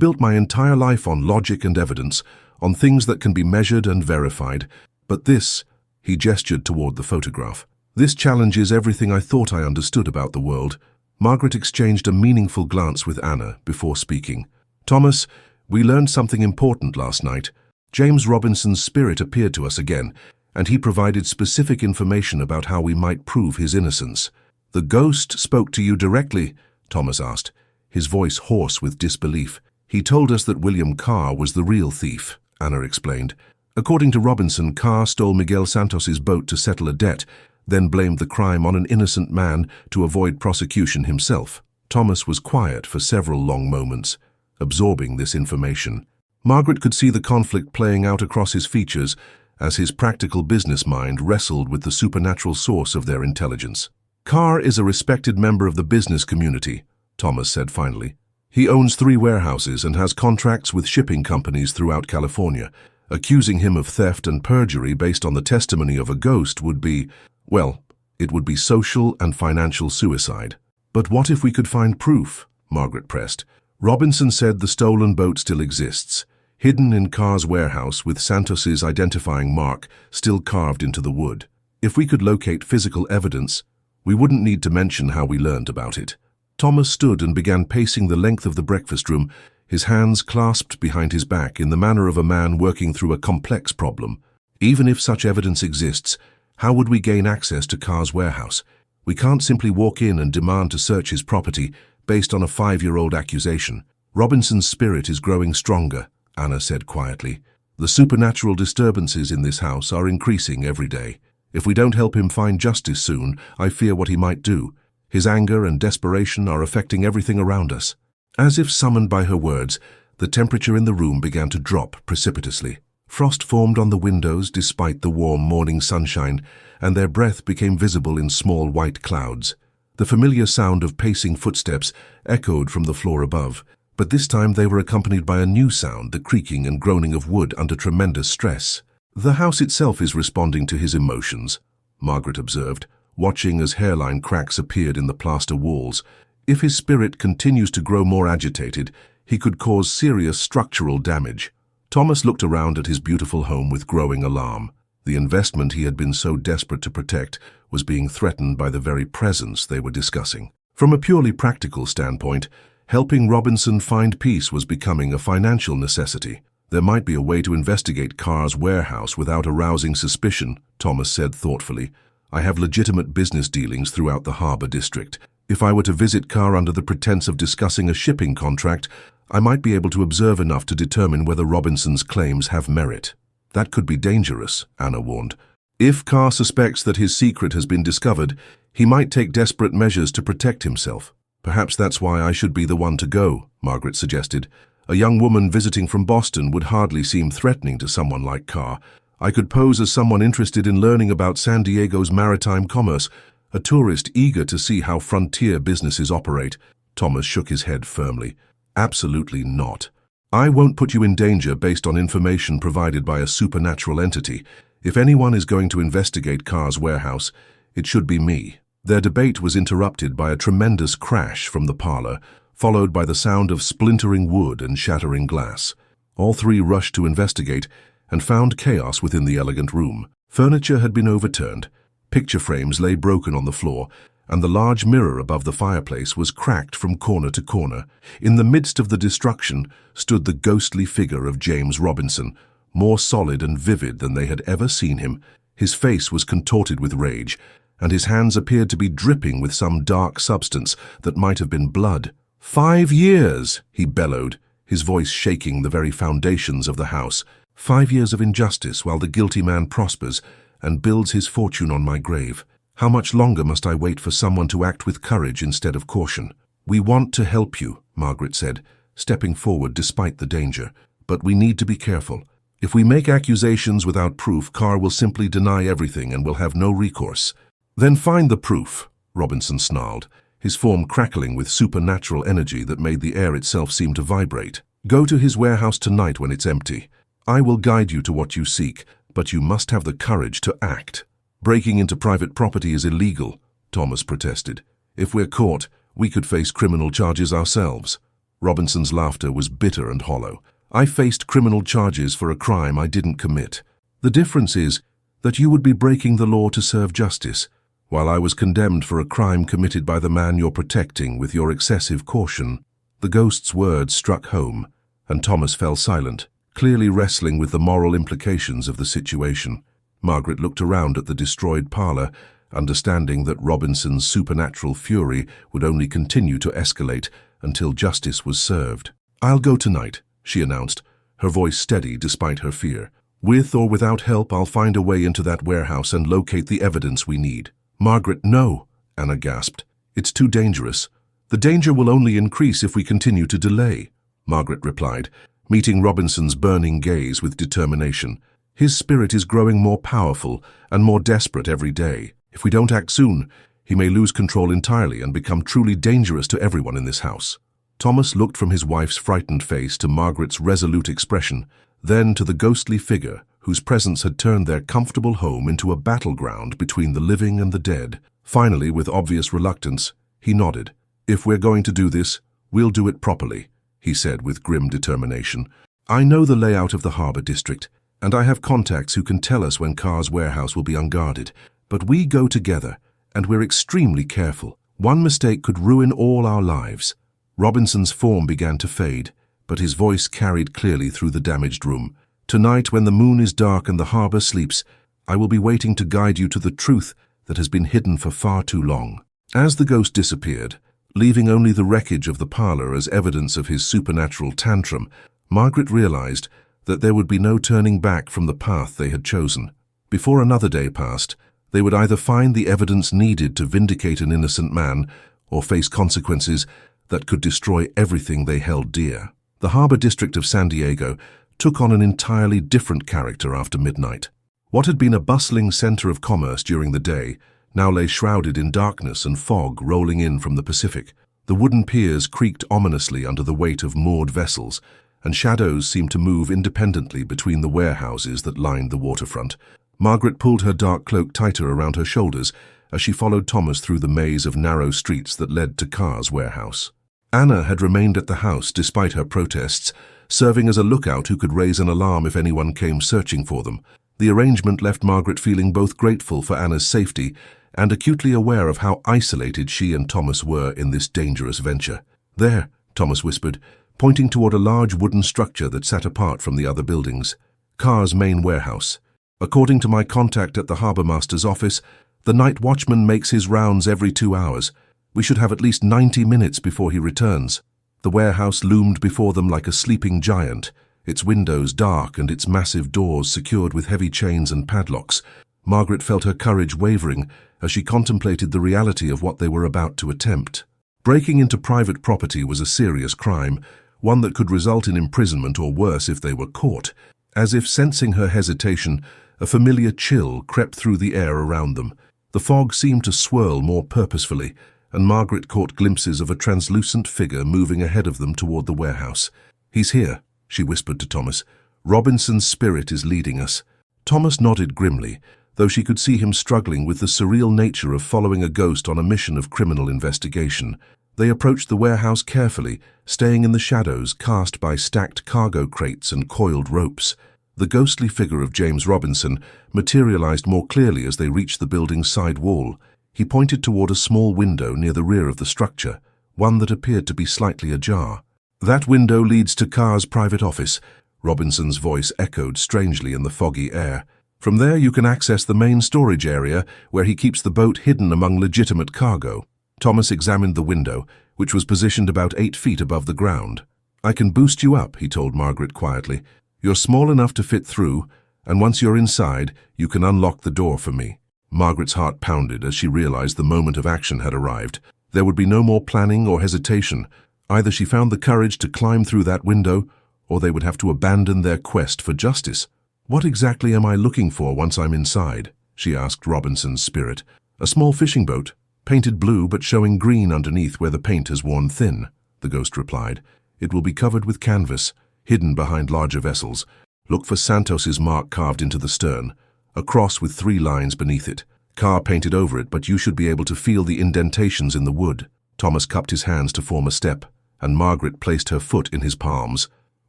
built my entire life on logic and evidence, on things that can be measured and verified. But this," he gestured toward the photograph, "this challenges everything I thought I understood about the world." Margaret exchanged a meaningful glance with Anna before speaking. "Thomas, we learned something important last night. James Robinson's spirit appeared to us again, and he provided specific information about how we might prove his innocence." "The ghost spoke to you directly?" Thomas asked, his voice hoarse with disbelief. "He told us that William Carr was the real thief," Anna explained. "According to Robinson, Carr stole Miguel Santos's boat to settle a debt, then blamed the crime on an innocent man to avoid prosecution himself." Thomas was quiet for several long moments, absorbing this information. Margaret could see the conflict playing out across his features as his practical business mind wrestled with the supernatural source of their intelligence. "Carr is a respected member of the business community," Thomas said finally. "He owns 3 warehouses and has contracts with shipping companies throughout California. Accusing him of theft and perjury based on the testimony of a ghost would be, well, it would be social and financial suicide." "But what if we could find proof?" Margaret pressed. "Robinson said the stolen boat still exists, hidden in Carr's warehouse with Santos's identifying mark still carved into the wood. If we could locate physical evidence, we wouldn't need to mention how we learned about it." Thomas stood and began pacing the length of the breakfast room, his hands clasped behind his back in the manner of a man working through a complex problem. "Even if such evidence exists, how would we gain access to Carr's warehouse? We can't simply walk in and demand to search his property based on a 5-year-old accusation." "Robinson's spirit is growing stronger," Anna said quietly. "The supernatural disturbances in this house are increasing every day. If we don't help him find justice soon, I fear what he might do. His anger and desperation are affecting everything around us." As if summoned by her words, the temperature in the room began to drop precipitously. Frost formed on the windows despite the warm morning sunshine, and their breath became visible in small white clouds. The familiar sound of pacing footsteps echoed from the floor above, but this time they were accompanied by a new sound, the creaking and groaning of wood under tremendous stress. "The house itself is responding to his emotions," Margaret observed, watching as hairline cracks appeared in the plaster walls. "If his spirit continues to grow more agitated, he could cause serious structural damage." Thomas looked around at his beautiful home with growing alarm. The investment he had been so desperate to protect was being threatened by the very presence they were discussing. From a purely practical standpoint, helping Robinson find peace was becoming a financial necessity. "There might be a way to investigate Carr's warehouse without arousing suspicion," Thomas said thoughtfully. "I have legitimate business dealings throughout the harbor district. If I were to visit Carr under the pretense of discussing a shipping contract, I might be able to observe enough to determine whether Robinson's claims have merit." "That could be dangerous," Anna warned. "If Carr suspects that his secret has been discovered, he might take desperate measures to protect himself." "Perhaps that's why I should be the one to go," Margaret suggested. "A young woman visiting from Boston would hardly seem threatening to someone like Carr. I could pose as someone interested in learning about San Diego's maritime commerce, a tourist eager to see how frontier businesses operate." Thomas shook his head firmly. "Absolutely not. I won't put you in danger based on information provided by a supernatural entity. If anyone is going to investigate Carr's warehouse, it should be me." Their debate was interrupted by a tremendous crash from the parlor, followed by the sound of splintering wood and shattering glass. All three rushed to investigate and found chaos within the elegant room. Furniture had been overturned, picture frames lay broken on the floor, and the large mirror above the fireplace was cracked from corner to corner. In the midst of the destruction stood the ghostly figure of James Robinson, more solid and vivid than they had ever seen him. His face was contorted with rage, and his hands appeared to be dripping with some dark substance that might have been blood. 5 years, he bellowed, his voice shaking the very foundations of the house. 5 years of injustice while the guilty man prospers and builds his fortune on my grave. How much longer must I wait for someone to act with courage instead of caution? We want to help you, Margaret said, stepping forward despite the danger. But we need to be careful. If we make accusations without proof, Carr will simply deny everything and will have no recourse. Then find the proof, Robinson snarled, his form crackling with supernatural energy that made the air itself seem to vibrate. Go to his warehouse tonight when it's empty. I will guide you to what you seek, but you must have the courage to act. Breaking into private property is illegal, Thomas protested. If we're caught, we could face criminal charges ourselves. Robinson's laughter was bitter and hollow. I faced criminal charges for a crime I didn't commit. The difference is that you would be breaking the law to serve justice, while I was condemned for a crime committed by the man you're protecting with your excessive caution. The ghost's words struck home, and Thomas fell silent, clearly wrestling with the moral implications of the situation. Margaret looked around at the destroyed parlor, understanding that Robinson's supernatural fury would only continue to escalate until justice was served. I'll go tonight, she announced, her voice steady despite her fear. With or without help, I'll find a way into that warehouse and locate the evidence we need. Margaret, no, Anna gasped. It's too dangerous. The danger will only increase if we continue to delay, Margaret replied, meeting Robinson's burning gaze with determination. His spirit is growing more powerful and more desperate every day. If we don't act soon, he may lose control entirely and become truly dangerous to everyone in this house. Thomas looked from his wife's frightened face to Margaret's resolute expression, then to the ghostly figure whose presence had turned their comfortable home into a battleground between the living and the dead. Finally, with obvious reluctance, he nodded. If we're going to do this, we'll do it properly, he said with grim determination. I know the layout of the harbor district, and I have contacts who can tell us when Carr's warehouse will be unguarded. But we go together, and we're extremely careful. One mistake could ruin all our lives. Robinson's form began to fade, but his voice carried clearly through the damaged room. Tonight, when the moon is dark and the harbor sleeps, I will be waiting to guide you to the truth that has been hidden for far too long. As the ghost disappeared, leaving only the wreckage of the parlor as evidence of his supernatural tantrum, Margaret realized that there would be no turning back from the path they had chosen. Before another day passed, they would either find the evidence needed to vindicate an innocent man or face consequences that could destroy everything they held dear. The harbor district of San Diego took on an entirely different character after midnight. What had been a bustling center of commerce during the day now lay shrouded in darkness and fog rolling in from the Pacific. The wooden piers creaked ominously under the weight of moored vessels, and shadows seemed to move independently between the warehouses that lined the waterfront. Margaret pulled her dark cloak tighter around her shoulders as she followed Thomas through the maze of narrow streets that led to Carr's warehouse. Anna had remained at the house despite her protests, serving as a lookout who could raise an alarm if anyone came searching for them. The arrangement left Margaret feeling both grateful for Anna's safety and acutely aware of how isolated she and Thomas were in this dangerous venture. There, Thomas whispered, pointing toward a large wooden structure that sat apart from the other buildings. Carr's main warehouse. According to my contact at the harbormaster's office, the night watchman makes his rounds every 2 hours. We should have at least 90 minutes before he returns. The warehouse loomed before them like a sleeping giant, its windows dark and its massive doors secured with heavy chains and padlocks. Margaret felt her courage wavering as she contemplated the reality of what they were about to attempt. Breaking into private property was a serious crime, one that could result in imprisonment or worse if they were caught. As if sensing her hesitation, a familiar chill crept through the air around them. The fog seemed to swirl more purposefully, and Margaret caught glimpses of a translucent figure moving ahead of them toward the warehouse. He's here, she whispered to Thomas. Robinson's spirit is leading us. Thomas nodded grimly, though she could see him struggling with the surreal nature of following a ghost on a mission of criminal investigation. They approached the warehouse carefully, staying in the shadows cast by stacked cargo crates and coiled ropes. The ghostly figure of James Robinson materialized more clearly as they reached the building's side wall. He pointed toward a small window near the rear of the structure, one that appeared to be slightly ajar. "That window leads to Carr's private office," Robinson's voice echoed strangely in the foggy air. "From there you can access the main storage area where he keeps the boat hidden among legitimate cargo." Thomas examined the window, which was positioned about 8 feet above the ground. "I can boost you up," he told Margaret quietly. "You're small enough to fit through, and once you're inside, you can unlock the door for me." Margaret's heart pounded as she realized the moment of action had arrived. There would be no more planning or hesitation. Either she found the courage to climb through that window, or they would have to abandon their quest for justice. "What exactly am I looking for once I'm inside?" she asked Robinson's spirit. "A small fishing boat, painted blue but showing green underneath where the paint has worn thin," the ghost replied. "It will be covered with canvas, hidden behind larger vessels. Look for Santos's mark carved into the stern, a cross with 3 lines beneath it. Carr painted over it, but you should be able to feel the indentations in the wood." Thomas cupped his hands to form a step, and Margaret placed her foot in his palms.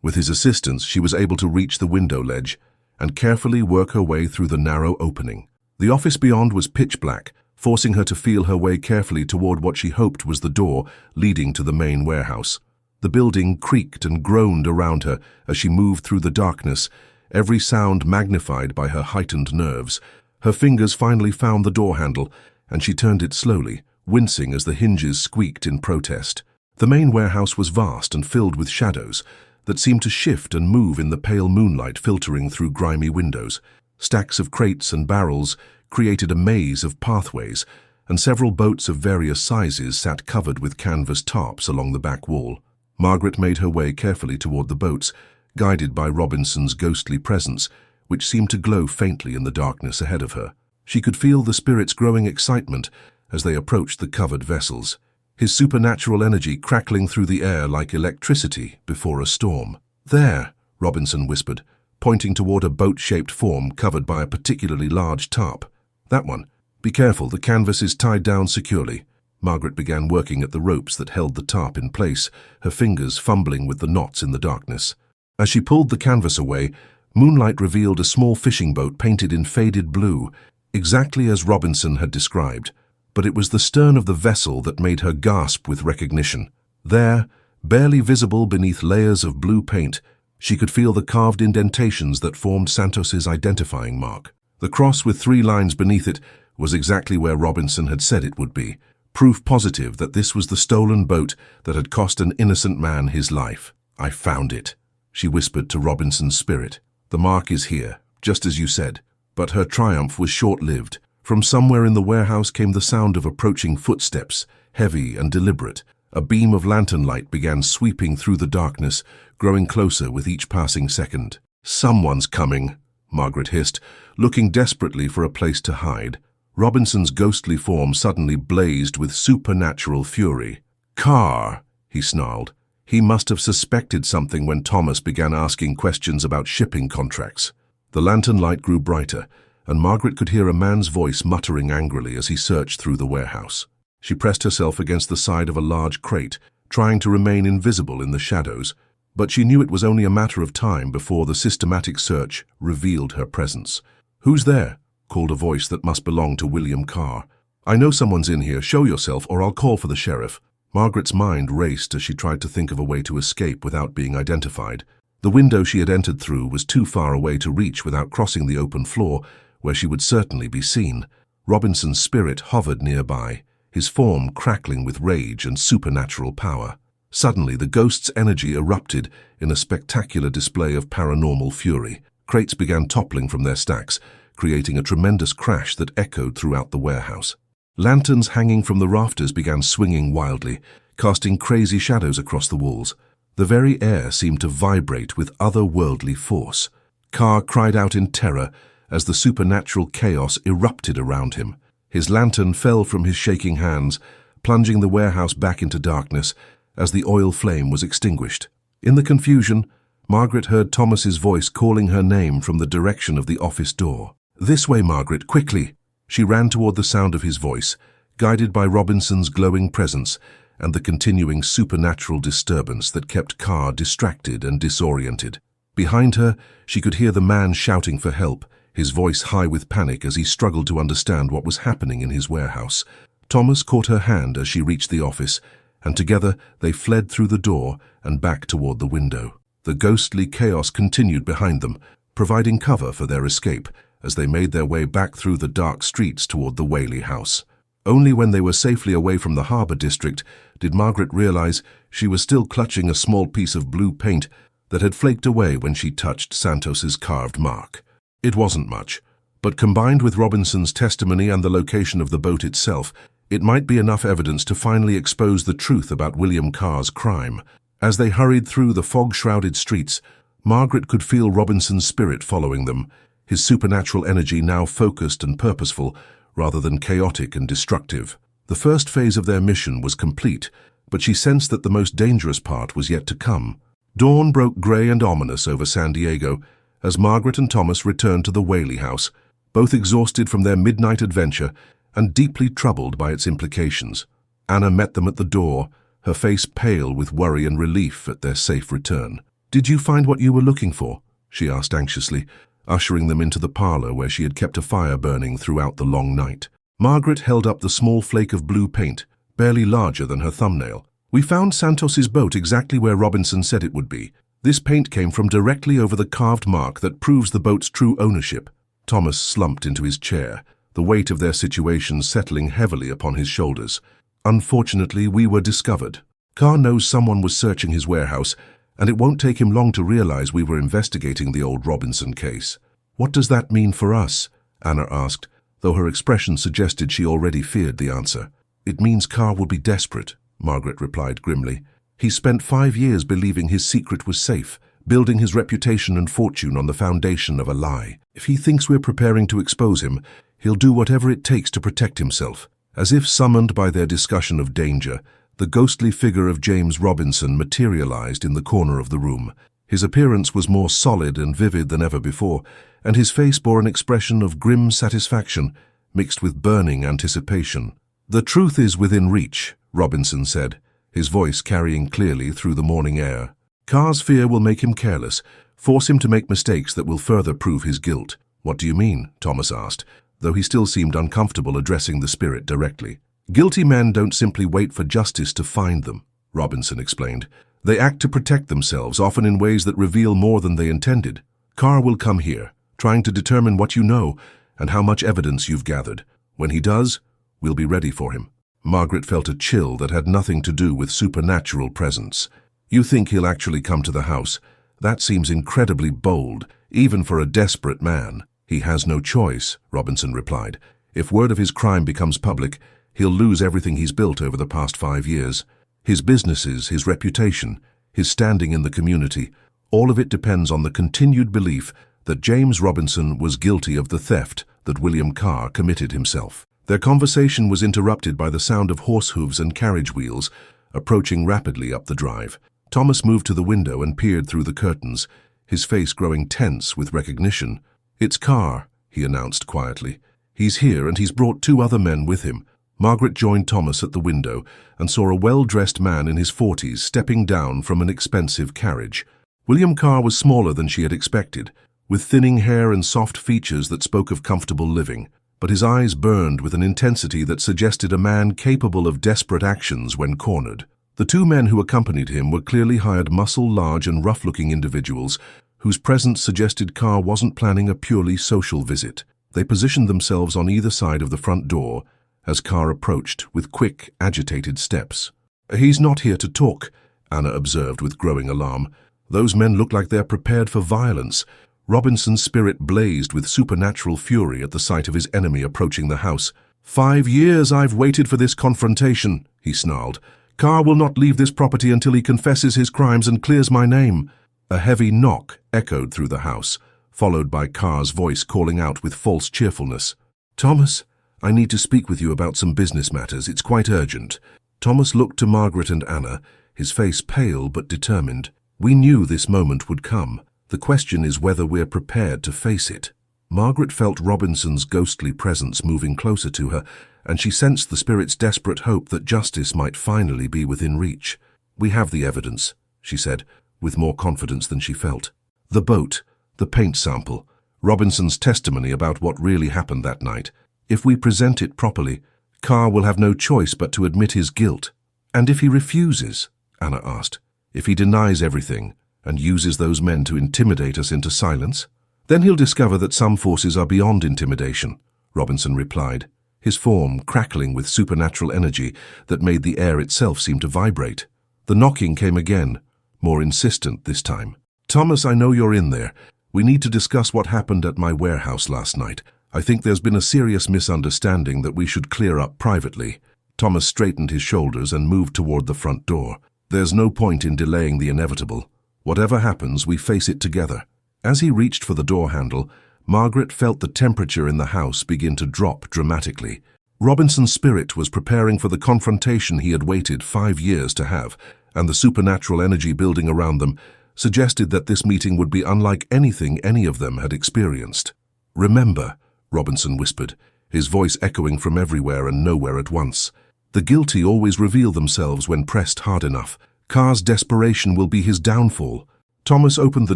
With his assistance, she was able to reach the window ledge and carefully work her way through the narrow opening. The office beyond was pitch black, forcing her to feel her way carefully toward what she hoped was the door leading to the main warehouse. The building creaked and groaned around her as she moved through the darkness, every sound magnified by her heightened nerves. Her fingers finally found the door handle, and she turned it slowly, wincing as the hinges squeaked in protest. The main warehouse was vast and filled with shadows that seemed to shift and move in the pale moonlight filtering through grimy windows. Stacks of crates and barrels created a maze of pathways, and several boats of various sizes sat covered with canvas tarps along the back wall. Margaret made her way carefully toward the boats, guided by Robinson's ghostly presence, which seemed to glow faintly in the darkness ahead of her. She could feel the spirit's growing excitement as they approached the covered vessels, his supernatural energy crackling through the air like electricity before a storm. "There," Robinson whispered, pointing toward a boat-shaped form covered by a particularly large tarp. "That one. Be careful, the canvas is tied down securely." Margaret began working at the ropes that held the tarp in place, her fingers fumbling with the knots in the darkness. As she pulled the canvas away, moonlight revealed a small fishing boat painted in faded blue, exactly as Robinson had described. But it was the stern of the vessel that made her gasp with recognition. There, barely visible beneath layers of blue paint, she could feel the carved indentations that formed Santos's identifying mark. The cross with 3 lines beneath it was exactly where Robinson had said it would be, proof positive that this was the stolen boat that had cost an innocent man his life. "I found it," she whispered to Robinson's spirit. "The mark is here, just as you said." But her triumph was short-lived. From somewhere in the warehouse came the sound of approaching footsteps, heavy and deliberate. A beam of lantern light began sweeping through the darkness, growing closer with each passing second. "Someone's coming," Margaret hissed, looking desperately for a place to hide. Robinson's ghostly form suddenly blazed with supernatural fury. "Carr," he snarled. He must have suspected something when Thomas began asking questions about shipping contracts. The lantern light grew brighter, and Margaret could hear a man's voice muttering angrily as he searched through the warehouse. She pressed herself against the side of a large crate, trying to remain invisible in the shadows, but she knew it was only a matter of time before the systematic search revealed her presence. "Who's there?" called a voice that must belong to William Carr. "I know someone's in here. Show yourself, or I'll call for the sheriff." Margaret's mind raced as she tried to think of a way to escape without being identified. The window she had entered through was too far away to reach without crossing the open floor, where she would certainly be seen. Robinson's spirit hovered nearby, his form crackling with rage and supernatural power. Suddenly, the ghost's energy erupted in a spectacular display of paranormal fury. Crates began toppling from their stacks, creating a tremendous crash that echoed throughout the warehouse. Lanterns hanging from the rafters began swinging wildly, casting crazy shadows across the walls. The very air seemed to vibrate with otherworldly force. Carr cried out in terror as the supernatural chaos erupted around him. His lantern fell from his shaking hands, plunging the warehouse back into darkness as the oil flame was extinguished. In the confusion, Margaret heard Thomas's voice calling her name from the direction of the office door. "This way, Margaret, quickly!" She ran toward the sound of his voice, guided by Robinson's glowing presence, and the continuing supernatural disturbance that kept Carr distracted and disoriented. Behind her, she could hear the man shouting for help, his voice high with panic as he struggled to understand what was happening in his warehouse. Thomas caught her hand as she reached the office, and together they fled through the door and back toward the window. The ghostly chaos continued behind them, providing cover for their escape as they made their way back through the dark streets toward the Whaley House. Only when they were safely away from the harbour district did Margaret realize she was still clutching a small piece of blue paint that had flaked away when she touched Santos's carved mark. It wasn't much, but combined with Robinson's testimony and the location of the boat itself, it might be enough evidence to finally expose the truth about William Carr's crime. As they hurried through the fog-shrouded streets, Margaret could feel Robinson's spirit following them, his supernatural energy now focused and purposeful, rather than chaotic and destructive. The first phase of their mission was complete, but she sensed that the most dangerous part was yet to come. Dawn broke grey and ominous over San Diego as Margaret and Thomas returned to the Whaley House, both exhausted from their midnight adventure and deeply troubled by its implications. Anna met them at the door, her face pale with worry and relief at their safe return. "Did you find what you were looking for?" she asked anxiously, ushering them into the parlour where she had kept a fire burning throughout the long night. Margaret held up the small flake of blue paint, barely larger than her thumbnail. "We found Santos's boat exactly where Robinson said it would be. This paint came from directly over the carved mark that proves the boat's true ownership." Thomas slumped into his chair, the weight of their situation settling heavily upon his shoulders. "Unfortunately, we were discovered. Carr knows someone was searching his warehouse, and it won't take him long to realize we were investigating the old Robinson case." "What does that mean for us?" Anna asked, though her expression suggested she already feared the answer. "It means Carr will be desperate," Margaret replied grimly. "He spent 5 years believing his secret was safe, building his reputation and fortune on the foundation of a lie. If he thinks we're preparing to expose him, he'll do whatever it takes to protect himself." As if summoned by their discussion of danger, the ghostly figure of James Robinson materialized in the corner of the room. His appearance was more solid and vivid than ever before, and his face bore an expression of grim satisfaction mixed with burning anticipation. "The truth is within reach," Robinson said, his voice carrying clearly through the morning air. "Carr's fear will make him careless, force him to make mistakes that will further prove his guilt." "What do you mean?" Thomas asked, though he still seemed uncomfortable addressing the spirit directly. "Guilty men don't simply wait for justice to find them," Robinson explained. "They act to protect themselves, often in ways that reveal more than they intended. Carr will come here, trying to determine what you know and how much evidence you've gathered. When he does, we'll be ready for him." Margaret felt a chill that had nothing to do with supernatural presence. "You think he'll actually come to the house? That seems incredibly bold, even for a desperate man." "He has no choice," Robinson replied. "If word of his crime becomes public, he'll lose everything he's built over the past 5 years. His businesses, his reputation, his standing in the community, all of it depends on the continued belief that James Robinson was guilty of the theft that William Carr committed himself." Their conversation was interrupted by the sound of horse hooves and carriage wheels approaching rapidly up the drive. Thomas moved to the window and peered through the curtains, his face growing tense with recognition. "It's Carr," he announced quietly. "He's here, and he's brought 2 other men with him." Margaret joined Thomas at the window and saw a well-dressed man in his 40s stepping down from an expensive carriage. William Carr was smaller than she had expected, with thinning hair and soft features that spoke of comfortable living, but his eyes burned with an intensity that suggested a man capable of desperate actions when cornered. The 2 men who accompanied him were clearly hired muscle-large and rough-looking individuals whose presence suggested Carr wasn't planning a purely social visit. They positioned themselves on either side of the front door as Carr approached with quick, agitated steps. "He's not here to talk," Anna observed with growing alarm. "Those men look like they're prepared for violence." Robinson's spirit blazed with supernatural fury at the sight of his enemy approaching the house. 5 years I've waited for this confrontation," he snarled. "Carr will not leave this property until he confesses his crimes and clears my name." A heavy knock echoed through the house, followed by Carr's voice calling out with false cheerfulness. "Thomas, I need to speak with you about some business matters. It's quite urgent." Thomas looked to Margaret and Anna, his face pale but determined. "We knew this moment would come. The question is whether we're prepared to face it." Margaret felt Robinson's ghostly presence moving closer to her, and she sensed the spirit's desperate hope that justice might finally be within reach. "We have the evidence," she said, with more confidence than she felt. "The boat, the paint sample, Robinson's testimony about what really happened that night. If we present it properly, Carr will have no choice but to admit his guilt." "And if he refuses?" Anna asked. "If he denies everything and uses those men to intimidate us into silence?" "Then he'll discover that some forces are beyond intimidation," Robinson replied, his form crackling with supernatural energy that made the air itself seem to vibrate. The knocking came again, more insistent this time. "Thomas, I know you're in there. We need to discuss what happened at my warehouse last night. I think there's been a serious misunderstanding that we should clear up privately." Thomas straightened his shoulders and moved toward the front door. "There's no point in delaying the inevitable. Whatever happens, we face it together." As he reached for the door handle, Margaret felt the temperature in the house begin to drop dramatically. Robinson's spirit was preparing for the confrontation he had waited 5 years to have, and the supernatural energy building around them suggested that this meeting would be unlike anything any of them had experienced. "Remember," Robinson whispered, his voice echoing from everywhere and nowhere at once, "the guilty always reveal themselves when pressed hard enough. Carr's desperation will be his downfall." Thomas opened the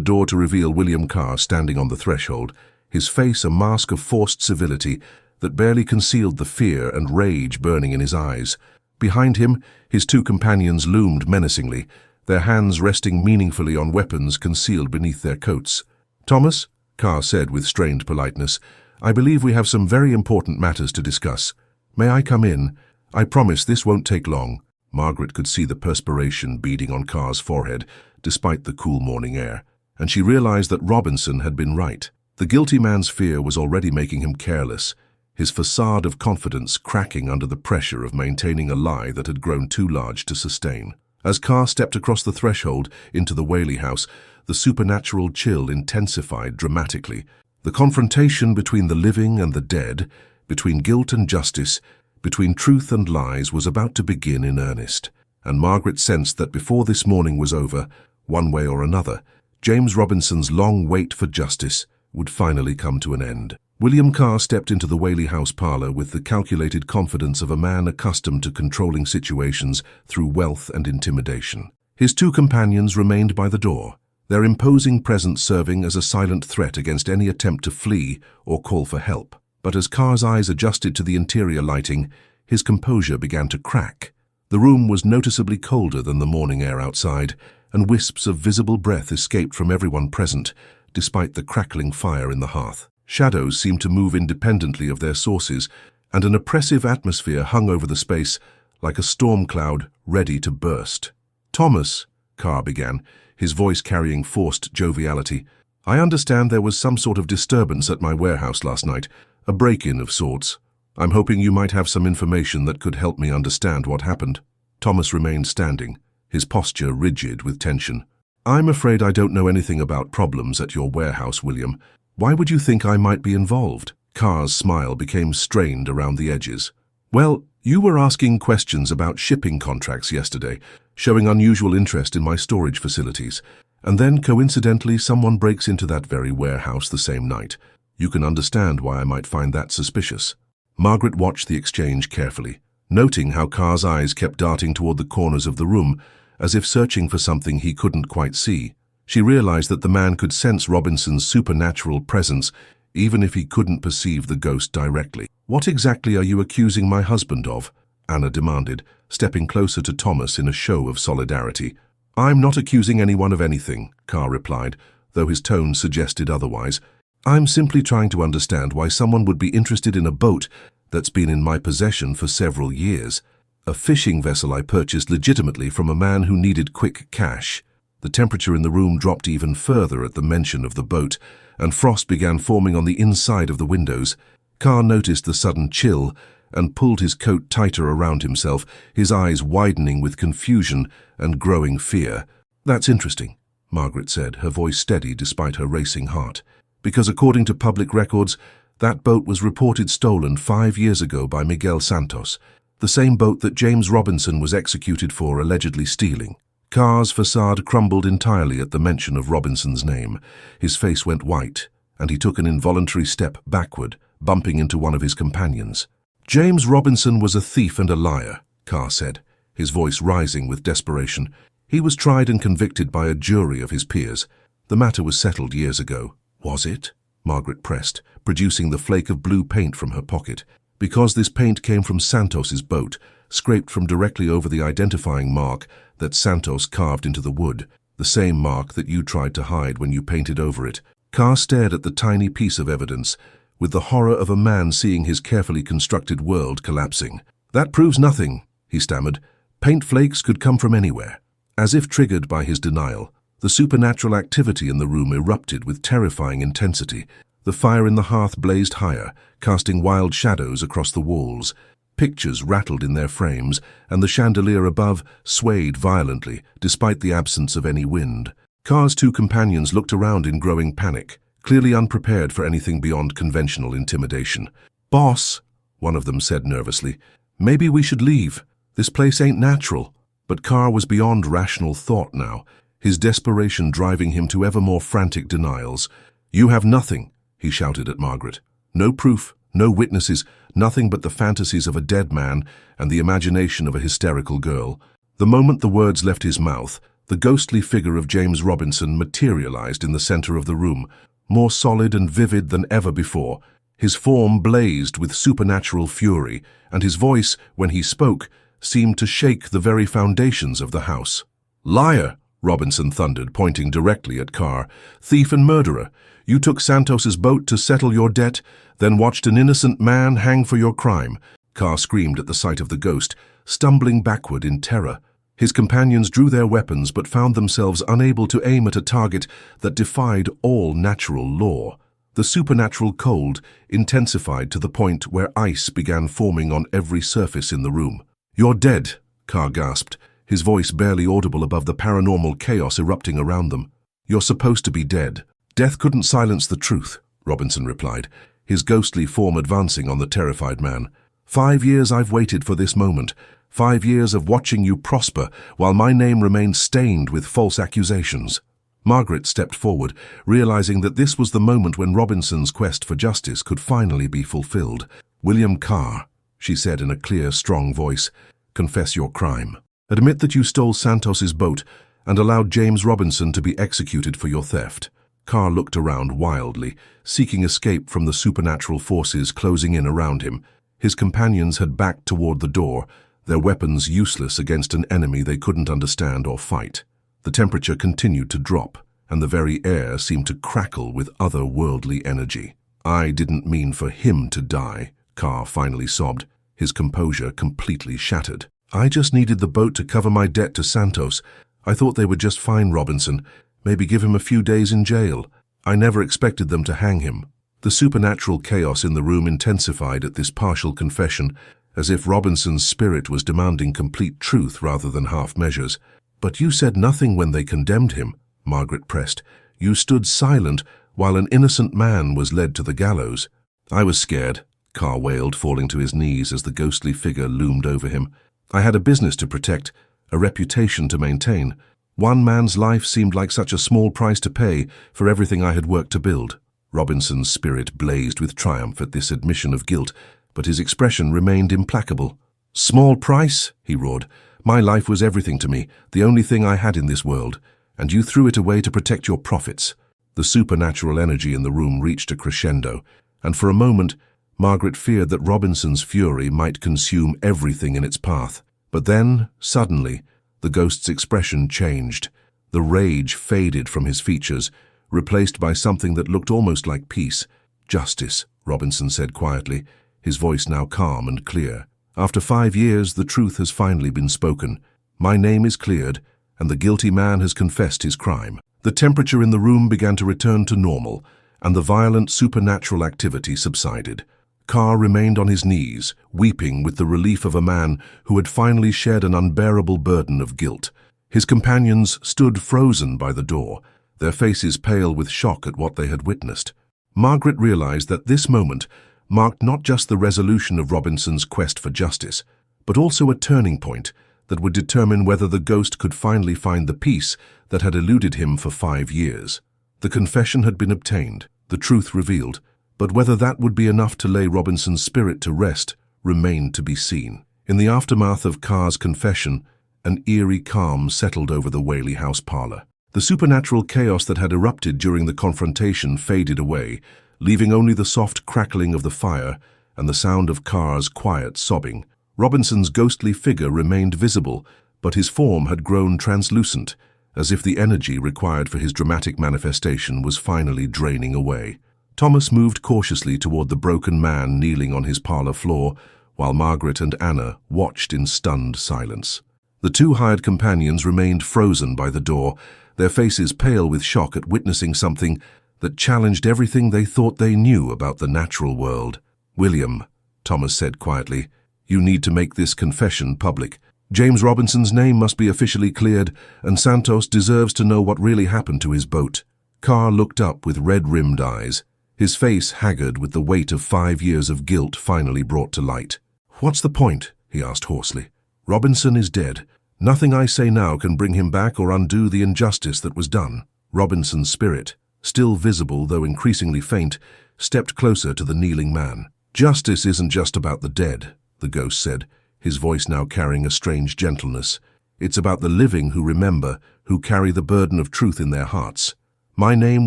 door to reveal William Carr standing on the threshold, his face a mask of forced civility that barely concealed the fear and rage burning in his eyes. Behind him, his 2 companions loomed menacingly, their hands resting meaningfully on weapons concealed beneath their coats. "Thomas," Carr said with strained politeness, "I believe we have some very important matters to discuss. May I come in? I promise this won't take long." Margaret could see the perspiration beading on Carr's forehead, despite the cool morning air, and she realized that Robinson had been right. The guilty man's fear was already making him careless, his facade of confidence cracking under the pressure of maintaining a lie that had grown too large to sustain. As Carr stepped across the threshold into the Whaley House, the supernatural chill intensified dramatically. The confrontation between the living and the dead, between guilt and justice, between truth and lies was about to begin in earnest, and Margaret sensed that before this morning was over, one way or another, James Robinson's long wait for justice would finally come to an end. William Carr stepped into the Whaley House parlor with the calculated confidence of a man accustomed to controlling situations through wealth and intimidation. His 2 companions remained by the door, their imposing presence serving as a silent threat against any attempt to flee or call for help. But as Carr's eyes adjusted to the interior lighting, his composure began to crack. The room was noticeably colder than the morning air outside, and wisps of visible breath escaped from everyone present, despite the crackling fire in the hearth. Shadows seemed to move independently of their sources, and an oppressive atmosphere hung over the space like a storm cloud ready to burst. "Thomas," Carr began, his voice carrying forced joviality, "I understand there was some sort of disturbance at my warehouse last night, a break-in of sorts. I'm hoping you might have some information that could help me understand what happened." Thomas remained standing, his posture rigid with tension. "I'm afraid I don't know anything about problems at your warehouse, William. Why would you think I might be involved?" Carr's smile became strained around the edges. "Well, you were asking questions about shipping contracts yesterday, showing unusual interest in my storage facilities, and then coincidentally someone breaks into that very warehouse the same night. You can understand why I might find that suspicious." Margaret watched the exchange carefully, noting how Carr's eyes kept darting toward the corners of the room, as if searching for something he couldn't quite see. She realized that the man could sense Robinson's supernatural presence, even if he couldn't perceive the ghost directly. "What exactly are you accusing my husband of?" Anna demanded, stepping closer to Thomas in a show of solidarity. "I'm not accusing anyone of anything," Carr replied, though his tone suggested otherwise. "I'm simply trying to understand why someone would be interested in a boat that's been in my possession for several years. A fishing vessel I purchased legitimately from a man who needed quick cash." The temperature in the room dropped even further at the mention of the boat, and frost began forming on the inside of the windows. Carr noticed the sudden chill and pulled his coat tighter around himself, his eyes widening with confusion and growing fear. "That's interesting," Margaret said, her voice steady despite her racing heart, "because according to public records, that boat was reported stolen 5 years ago by Miguel Santos, the same boat that James Robinson was executed for allegedly stealing." Carr's facade crumbled entirely at the mention of Robinson's name. His face went white, and he took an involuntary step backward, bumping into one of his companions. "James Robinson was a thief and a liar," Carr said, his voice rising with desperation. "He was tried and convicted by a jury of his peers. The matter was settled years ago." "Was it?" Margaret pressed, producing the flake of blue paint from her pocket. "Because this paint came from Santos's boat, scraped from directly over the identifying mark that Santos carved into the wood, the same mark that you tried to hide when you painted over it." Carr stared at the tiny piece of evidence, with the horror of a man seeing his carefully constructed world collapsing. "That proves nothing," he stammered. "Paint flakes could come from anywhere." As if triggered by his denial, the supernatural activity in the room erupted with terrifying intensity. The fire in the hearth blazed higher, casting wild shadows across the walls. Pictures rattled in their frames, and the chandelier above swayed violently, despite the absence of any wind. Carr's two companions looked around in growing panic, clearly unprepared for anything beyond conventional intimidation. "Boss," one of them said nervously, "maybe we should leave. This place ain't natural." But Carr was beyond rational thought now, his desperation driving him to ever more frantic denials. "You have nothing," he shouted at Margaret. "No proof, no witnesses, nothing but the fantasies of a dead man and the imagination of a hysterical girl." The moment the words left his mouth, the ghostly figure of James Robinson materialized in the center of the room, more solid and vivid than ever before. His form blazed with supernatural fury, and his voice, when he spoke, seemed to shake the very foundations of the house. "Liar!" Robinson thundered, pointing directly at Carr. "Thief and murderer! You took Santos's boat to settle your debt, then watched an innocent man hang for your crime." Carr screamed at the sight of the ghost, stumbling backward in terror. His companions drew their weapons but found themselves unable to aim at a target that defied all natural law. The supernatural cold intensified to the point where ice began forming on every surface in the room. "You're dead," Carr gasped, his voice barely audible above the paranormal chaos erupting around them. "You're supposed to be dead." "Death couldn't silence the truth," Robinson replied, his ghostly form advancing on the terrified man. 5 years I've waited for this moment. 5 years of watching you prosper while my name remained stained with false accusations." Margaret stepped forward, realizing that this was the moment when Robinson's quest for justice could finally be fulfilled. "William Carr," she said in a clear, strong voice, "confess your crime. Admit that you stole Santos's boat and allowed James Robinson to be executed for your theft." Carr looked around wildly, seeking escape from the supernatural forces closing in around him. His companions had backed toward the door, their weapons useless against an enemy they couldn't understand or fight. The temperature continued to drop, and the very air seemed to crackle with otherworldly energy. "I didn't mean for him to die," Carr finally sobbed, his composure completely shattered. "I just needed the boat to cover my debt to Santos. I thought they would just fine Robinson, maybe give him a few days in jail. I never expected them to hang him." The supernatural chaos in the room intensified at this partial confession, as if Robinson's spirit was demanding complete truth rather than half measures. "But you said nothing when they condemned him," Margaret pressed. "You stood silent while an innocent man was led to the gallows." "I was scared," Carr wailed, falling to his knees as the ghostly figure loomed over him. "I had a business to protect, a reputation to maintain. One man's life seemed like such a small price to pay for everything I had worked to build." Robinson's spirit blazed with triumph at this admission of guilt, but his expression remained implacable. "Small price?" he roared. "My life was everything to me, the only thing I had in this world, and you threw it away to protect your profits." The supernatural energy in the room reached a crescendo, and for a moment, Margaret feared that Robinson's fury might consume everything in its path. But then, suddenly, the ghost's expression changed. The rage faded from his features, replaced by something that looked almost like peace. "Justice," Robinson said quietly, his voice now calm and clear. "After 5 years, the truth has finally been spoken. My name is cleared, and the guilty man has confessed his crime." The temperature in the room began to return to normal, and the violent supernatural activity subsided. Carr remained on his knees, weeping with the relief of a man who had finally shed an unbearable burden of guilt. His companions stood frozen by the door, their faces pale with shock at what they had witnessed. Margaret realized that this moment marked not just the resolution of Robinson's quest for justice, but also a turning point that would determine whether the ghost could finally find the peace that had eluded him for 5 years. The confession had been obtained. the truth revealed, but whether that would be enough to lay Robinson's spirit to rest remained to be seen. In the aftermath of Carr's confession, an eerie calm settled over the Whaley House parlor. The supernatural chaos that had erupted during the confrontation faded away, leaving only the soft crackling of the fire and the sound of Carr's quiet sobbing. Robinson's ghostly figure remained visible, but his form had grown translucent, as if the energy required for his dramatic manifestation was finally draining away. Thomas moved cautiously toward the broken man kneeling on his parlor floor, while Margaret and Anna watched in stunned silence. The two hired companions remained frozen by the door, their faces pale with shock at witnessing something that challenged everything they thought they knew about the natural world. "William," Thomas said quietly, "you need to make this confession public. James Robinson's name must be officially cleared, and Santos deserves to know what really happened to his boat." Carr looked up with red-rimmed eyes, his face haggard with the weight of 5 years of guilt finally brought to light. "What's the point?" he asked hoarsely. "Robinson is dead. Nothing I say now can bring him back or undo the injustice that was done." Robinson's spirit, still visible though increasingly faint, stepped closer to the kneeling man. "Justice isn't just about the dead," the ghost said, his voice now carrying a strange gentleness. "It's about the living who remember, who carry the burden of truth in their hearts. My name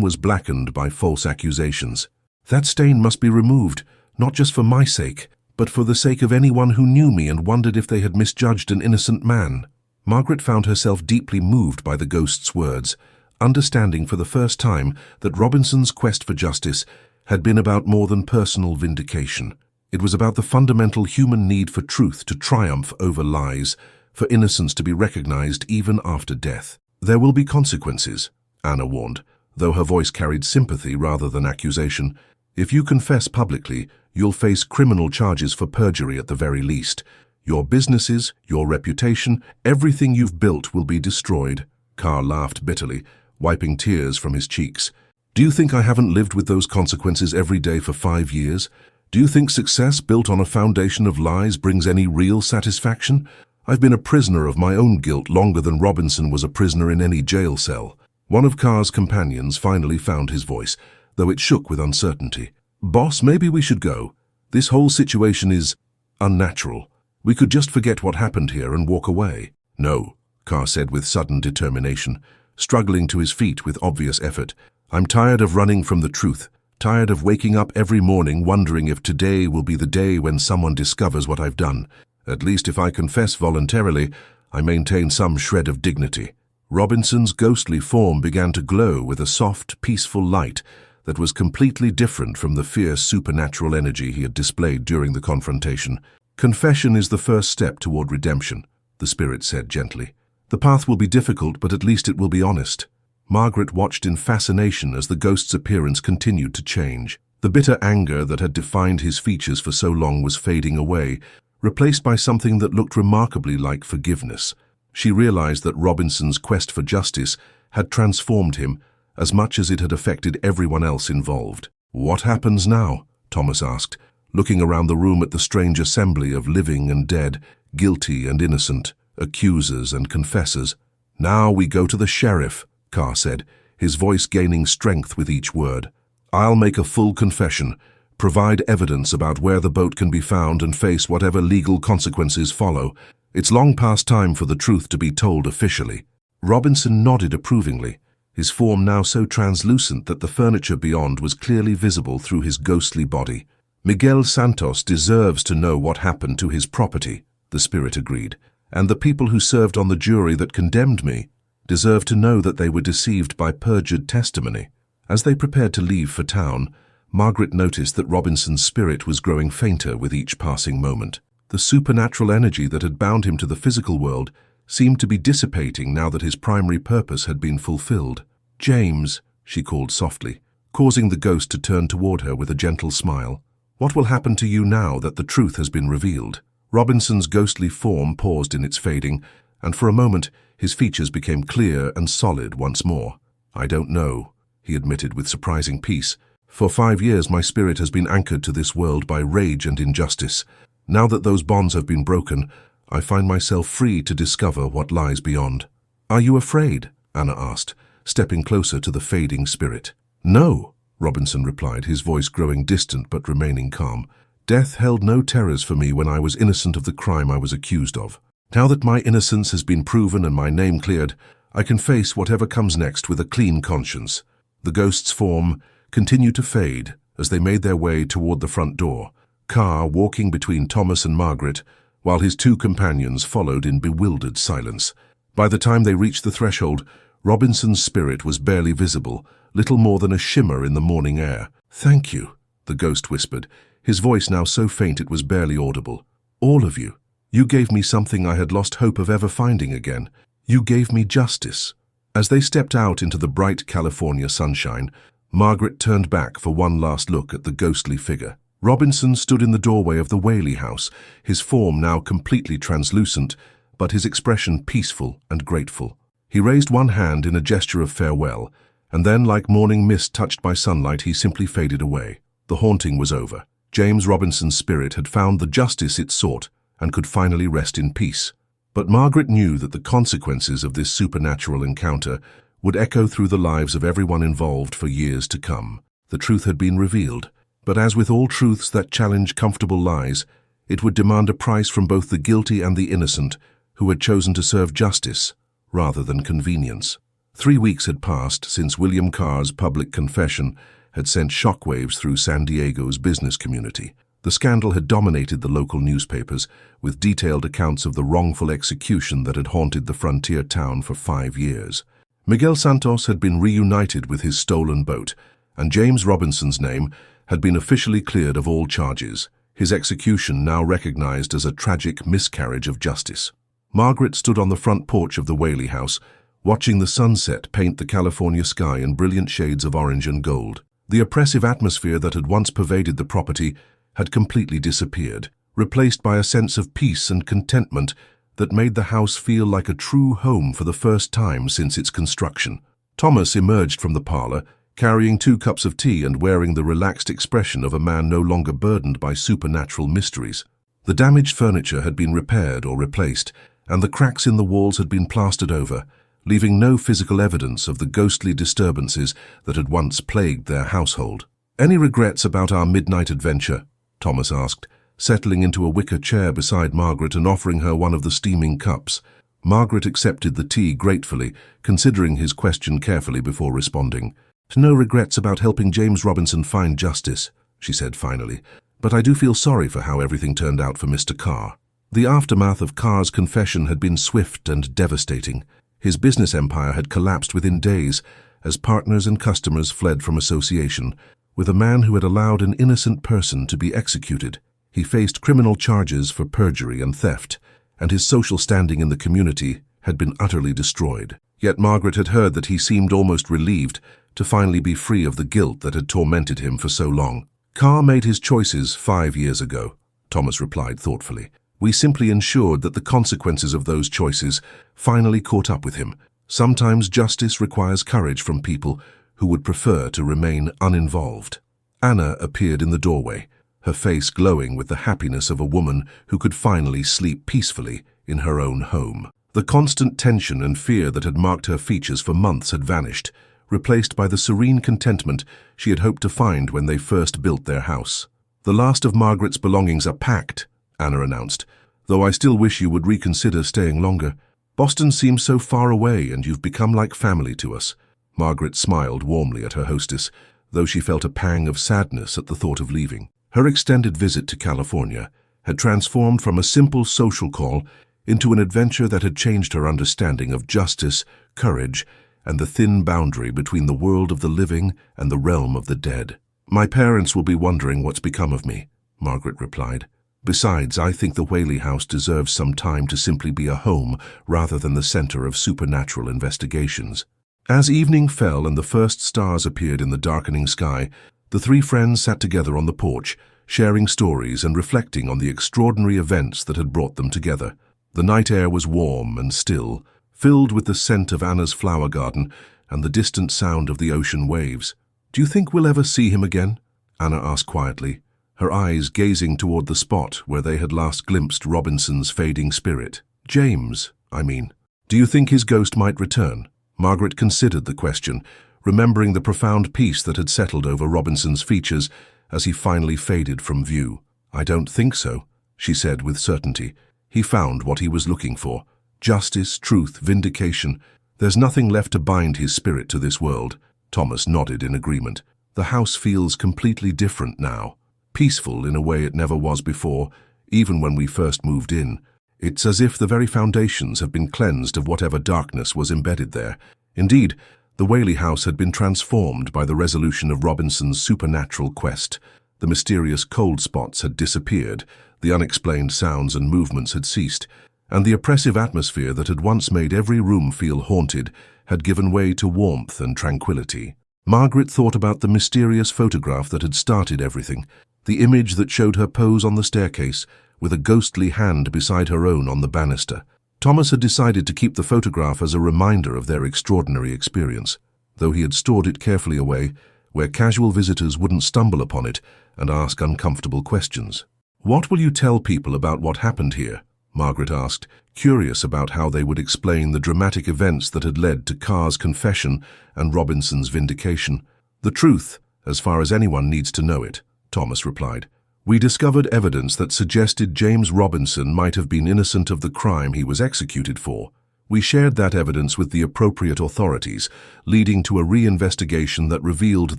was blackened by false accusations. That stain must be removed, not just for my sake, but for the sake of anyone who knew me and wondered if they had misjudged an innocent man." Margaret found herself deeply moved by the ghost's words, understanding for the first time that Robinson's quest for justice had been about more than personal vindication. It was about the fundamental human need for truth to triumph over lies, for innocence to be recognized even after death. "There will be consequences," Anna warned, though her voice carried sympathy rather than accusation. "If you confess publicly, you'll face criminal charges for perjury at the very least. Your businesses, your reputation, everything you've built will be destroyed." Carr laughed bitterly, wiping tears from his cheeks. "Do you think I haven't lived with those consequences every day for 5 years? Do you think success built on a foundation of lies brings any real satisfaction? I've been a prisoner of my own guilt longer than Robinson was a prisoner in any jail cell." One of Carr's companions finally found his voice, though it shook with uncertainty. "Boss, maybe we should go. This whole situation is unnatural. We could just forget what happened here and walk away." "No," Carr said with sudden determination, struggling to his feet with obvious effort. "I'm tired of running from the truth, tired of waking up every morning wondering if today will be the day when someone discovers what I've done. At least if I confess voluntarily, I maintain some shred of dignity." Robinson's ghostly form began to glow with a soft, peaceful light that was completely different from the fierce supernatural energy he had displayed during the confrontation. "Confession is the first step toward redemption," the spirit said gently. "The path will be difficult, but at least it will be honest." Margaret watched in fascination as the ghost's appearance continued to change. The bitter anger that had defined his features for so long was fading away, replaced by something that looked remarkably like forgiveness. She realized that Robinson's quest for justice had transformed him as much as it had affected everyone else involved. "What happens now?" Thomas asked, looking around the room at the strange assembly of living and dead, guilty and innocent, accusers and confessors. "Now we go to the sheriff," Carr said, his voice gaining strength with each word. "I'll make a full confession, provide evidence about where the boat can be found and face whatever legal consequences follow. It's long past time for the truth to be told officially." Robinson nodded approvingly, his form now so translucent that the furniture beyond was clearly visible through his ghostly body. "Miguel Santos deserves to know what happened to his property," the spirit agreed, "and the people who served on the jury that condemned me deserve to know that they were deceived by perjured testimony." As they prepared to leave for town, Margaret noticed that Robinson's spirit was growing fainter with each passing moment. The supernatural energy that had bound him to the physical world seemed to be dissipating now that his primary purpose had been fulfilled. "James," she called softly, causing the ghost to turn toward her with a gentle smile. "What will happen to you now that the truth has been revealed?" Robinson's ghostly form paused in its fading, and for a moment his features became clear and solid once more. "I don't know," he admitted with surprising peace. "For 5 years my spirit has been anchored to this world by rage and injustice. Now that those bonds have been broken, I find myself free to discover what lies beyond." "Are you afraid?" Anna asked, stepping closer to the fading spirit. "No," Robinson replied, his voice growing distant but remaining calm. Death held no terrors for me when I was innocent of the crime I was accused of. Now that my innocence has been proven and my name cleared, I can face whatever comes next with a clean conscience. The ghost's form continued to fade as they made their way toward the front door, Carr walking between Thomas and Margaret, while his two companions followed in bewildered silence. By the time they reached the threshold, Robinson's spirit was barely visible, little more than a shimmer in the morning air. "Thank you," the ghost whispered, his voice now so faint it was barely audible. "All of you. You gave me something I had lost hope of ever finding again. You gave me justice." As they stepped out into the bright California sunshine, Margaret turned back for one last look at the ghostly figure. Robinson stood in the doorway of the Whaley House, his form now completely translucent, but his expression peaceful and grateful. He raised one hand in a gesture of farewell, and then, like morning mist touched by sunlight, he simply faded away. The haunting was over. James Robinson's spirit had found the justice it sought and could finally rest in peace. But Margaret knew that the consequences of this supernatural encounter would echo through the lives of everyone involved for years to come. The truth had been revealed, but as with all truths that challenge comfortable lies, it would demand a price from both the guilty and the innocent who had chosen to serve justice rather than convenience. 3 weeks had passed since William Carr's public confession had sent shockwaves through San Diego's business community. The scandal had dominated the local newspapers, with detailed accounts of the wrongful execution that had haunted the frontier town for 5 years. Miguel Santos had been reunited with his stolen boat, and James Robinson's name had been officially cleared of all charges, his execution now recognized as a tragic miscarriage of justice. Margaret stood on the front porch of the Whaley House, watching the sunset paint the California sky in brilliant shades of orange and gold. The oppressive atmosphere that had once pervaded the property had completely disappeared, replaced by a sense of peace and contentment that made the house feel like a true home for the first time since its construction. Thomas emerged from the parlor, carrying 2 cups of tea and wearing the relaxed expression of a man no longer burdened by supernatural mysteries. The damaged furniture had been repaired or replaced, and the cracks in the walls had been plastered over, leaving no physical evidence of the ghostly disturbances that had once plagued their household. "Any regrets about our midnight adventure?" Thomas asked, settling into a wicker chair beside Margaret and offering her one of the steaming cups. Margaret accepted the tea gratefully, considering his question carefully before responding. "No regrets about helping James Robinson find justice," she said finally, "but I do feel sorry for how everything turned out for Mr. Carr." The aftermath of Carr's confession had been swift and devastating. His business empire had collapsed within days as partners and customers fled from association with a man who had allowed an innocent person to be executed. He faced criminal charges for perjury and theft, and his social standing in the community had been utterly destroyed. Yet Margaret had heard that he seemed almost relieved to finally be free of the guilt that had tormented him for so long. "Carr made his choices 5 years ago," Thomas replied thoughtfully. "We simply ensured that the consequences of those choices finally caught up with him. Sometimes justice requires courage from people who would prefer to remain uninvolved." Anna appeared in the doorway, her face glowing with the happiness of a woman who could finally sleep peacefully in her own home. The constant tension and fear that had marked her features for months had vanished, replaced by the serene contentment she had hoped to find when they first built their house. "The last of Margaret's belongings are packed," Anna announced, "though I still wish you would reconsider staying longer. Boston seems so far away and you've become like family to us." Margaret smiled warmly at her hostess, though she felt a pang of sadness at the thought of leaving. Her extended visit to California had transformed from a simple social call into an adventure that had changed her understanding of justice, courage, and the thin boundary between the world of the living and the realm of the dead. "My parents will be wondering what's become of me," Margaret replied. "Besides, I think the Whaley House deserves some time to simply be a home rather than the center of supernatural investigations." As evening fell and the first stars appeared in the darkening sky, the 3 friends sat together on the porch, sharing stories and reflecting on the extraordinary events that had brought them together. The night air was warm and still, filled with the scent of Anna's flower garden and the distant sound of the ocean waves. "Do you think we'll ever see him again?" Anna asked quietly, her eyes gazing toward the spot where they had last glimpsed Robinson's fading spirit. "James, I mean. Do you think his ghost might return?" Margaret considered the question, remembering the profound peace that had settled over Robinson's features as he finally faded from view. "I don't think so," she said with certainty. He found what he was looking for. Justice, truth, vindication. There's nothing left to bind his spirit to this world. Thomas nodded in agreement. The house feels completely different now. Peaceful in a way it never was before, even when we first moved in. It's as if the very foundations have been cleansed of whatever darkness was embedded there. Indeed, the Whaley House had been transformed by the resolution of Robinson's supernatural quest. The mysterious cold spots had disappeared, the unexplained sounds and movements had ceased, and the oppressive atmosphere that had once made every room feel haunted had given way to warmth and tranquility. Margaret thought about the mysterious photograph that had started everything, the image that showed her pose on the staircase, with a ghostly hand beside her own on the banister. Thomas had decided to keep the photograph as a reminder of their extraordinary experience, though he had stored it carefully away, where casual visitors wouldn't stumble upon it and ask uncomfortable questions. "What will you tell people about what happened here?" Margaret asked, curious about how they would explain the dramatic events that had led to Carr's confession and Robinson's vindication. "The truth, as far as anyone needs to know it," Thomas replied. "We discovered evidence that suggested James Robinson might have been innocent of the crime he was executed for. We shared that evidence with the appropriate authorities, leading to a re-investigation that revealed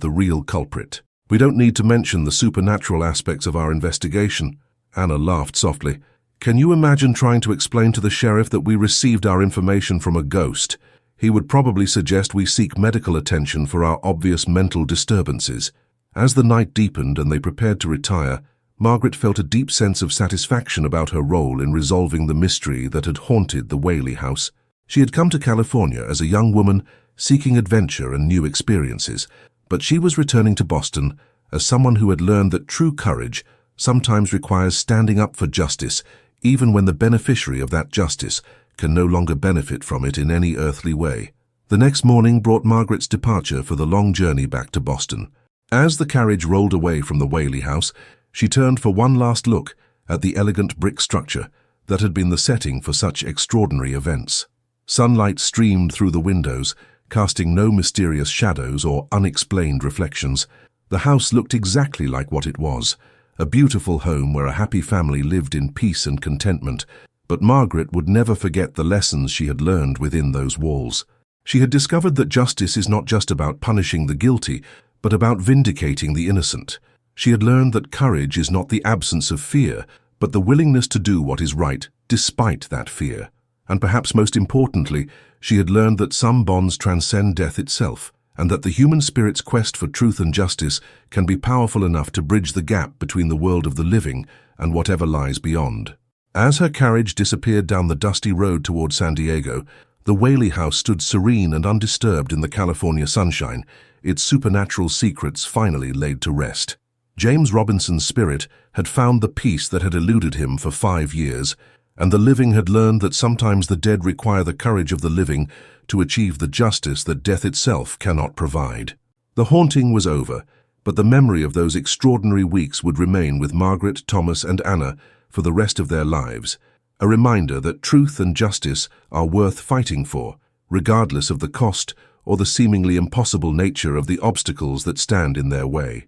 the real culprit. We don't need to mention the supernatural aspects of our investigation." Anna laughed softly. "Can you imagine trying to explain to the sheriff that we received our information from a ghost? He would probably suggest we seek medical attention for our obvious mental disturbances." As the night deepened and they prepared to retire, Margaret felt a deep sense of satisfaction about her role in resolving the mystery that had haunted the Whaley House. She had come to California as a young woman seeking adventure and new experiences, but she was returning to Boston as someone who had learned that true courage sometimes requires standing up for justice, even when the beneficiary of that justice can no longer benefit from it in any earthly way. The next morning brought Margaret's departure for the long journey back to Boston. As the carriage rolled away from the Whaley House, she turned for one last look at the elegant brick structure that had been the setting for such extraordinary events. Sunlight streamed through the windows, casting no mysterious shadows or unexplained reflections. The house looked exactly like what it was, a beautiful home where a happy family lived in peace and contentment. But Margaret would never forget the lessons she had learned within those walls. She had discovered that justice is not just about punishing the guilty, but about vindicating the innocent. She had learned that courage is not the absence of fear, but the willingness to do what is right despite that fear. And perhaps most importantly, she had learned that some bonds transcend death itself, and that the human spirit's quest for truth and justice can be powerful enough to bridge the gap between the world of the living and whatever lies beyond. As her carriage disappeared down the dusty road toward San Diego, the Whaley House stood serene and undisturbed in the California sunshine, its supernatural secrets finally laid to rest. James Robinson's spirit had found the peace that had eluded him for 5 years, and the living had learned that sometimes the dead require the courage of the living to achieve the justice that death itself cannot provide. The haunting was over, but the memory of those extraordinary weeks would remain with Margaret, Thomas, and Anna for the rest of their lives, a reminder that truth and justice are worth fighting for, regardless of the cost or the seemingly impossible nature of the obstacles that stand in their way.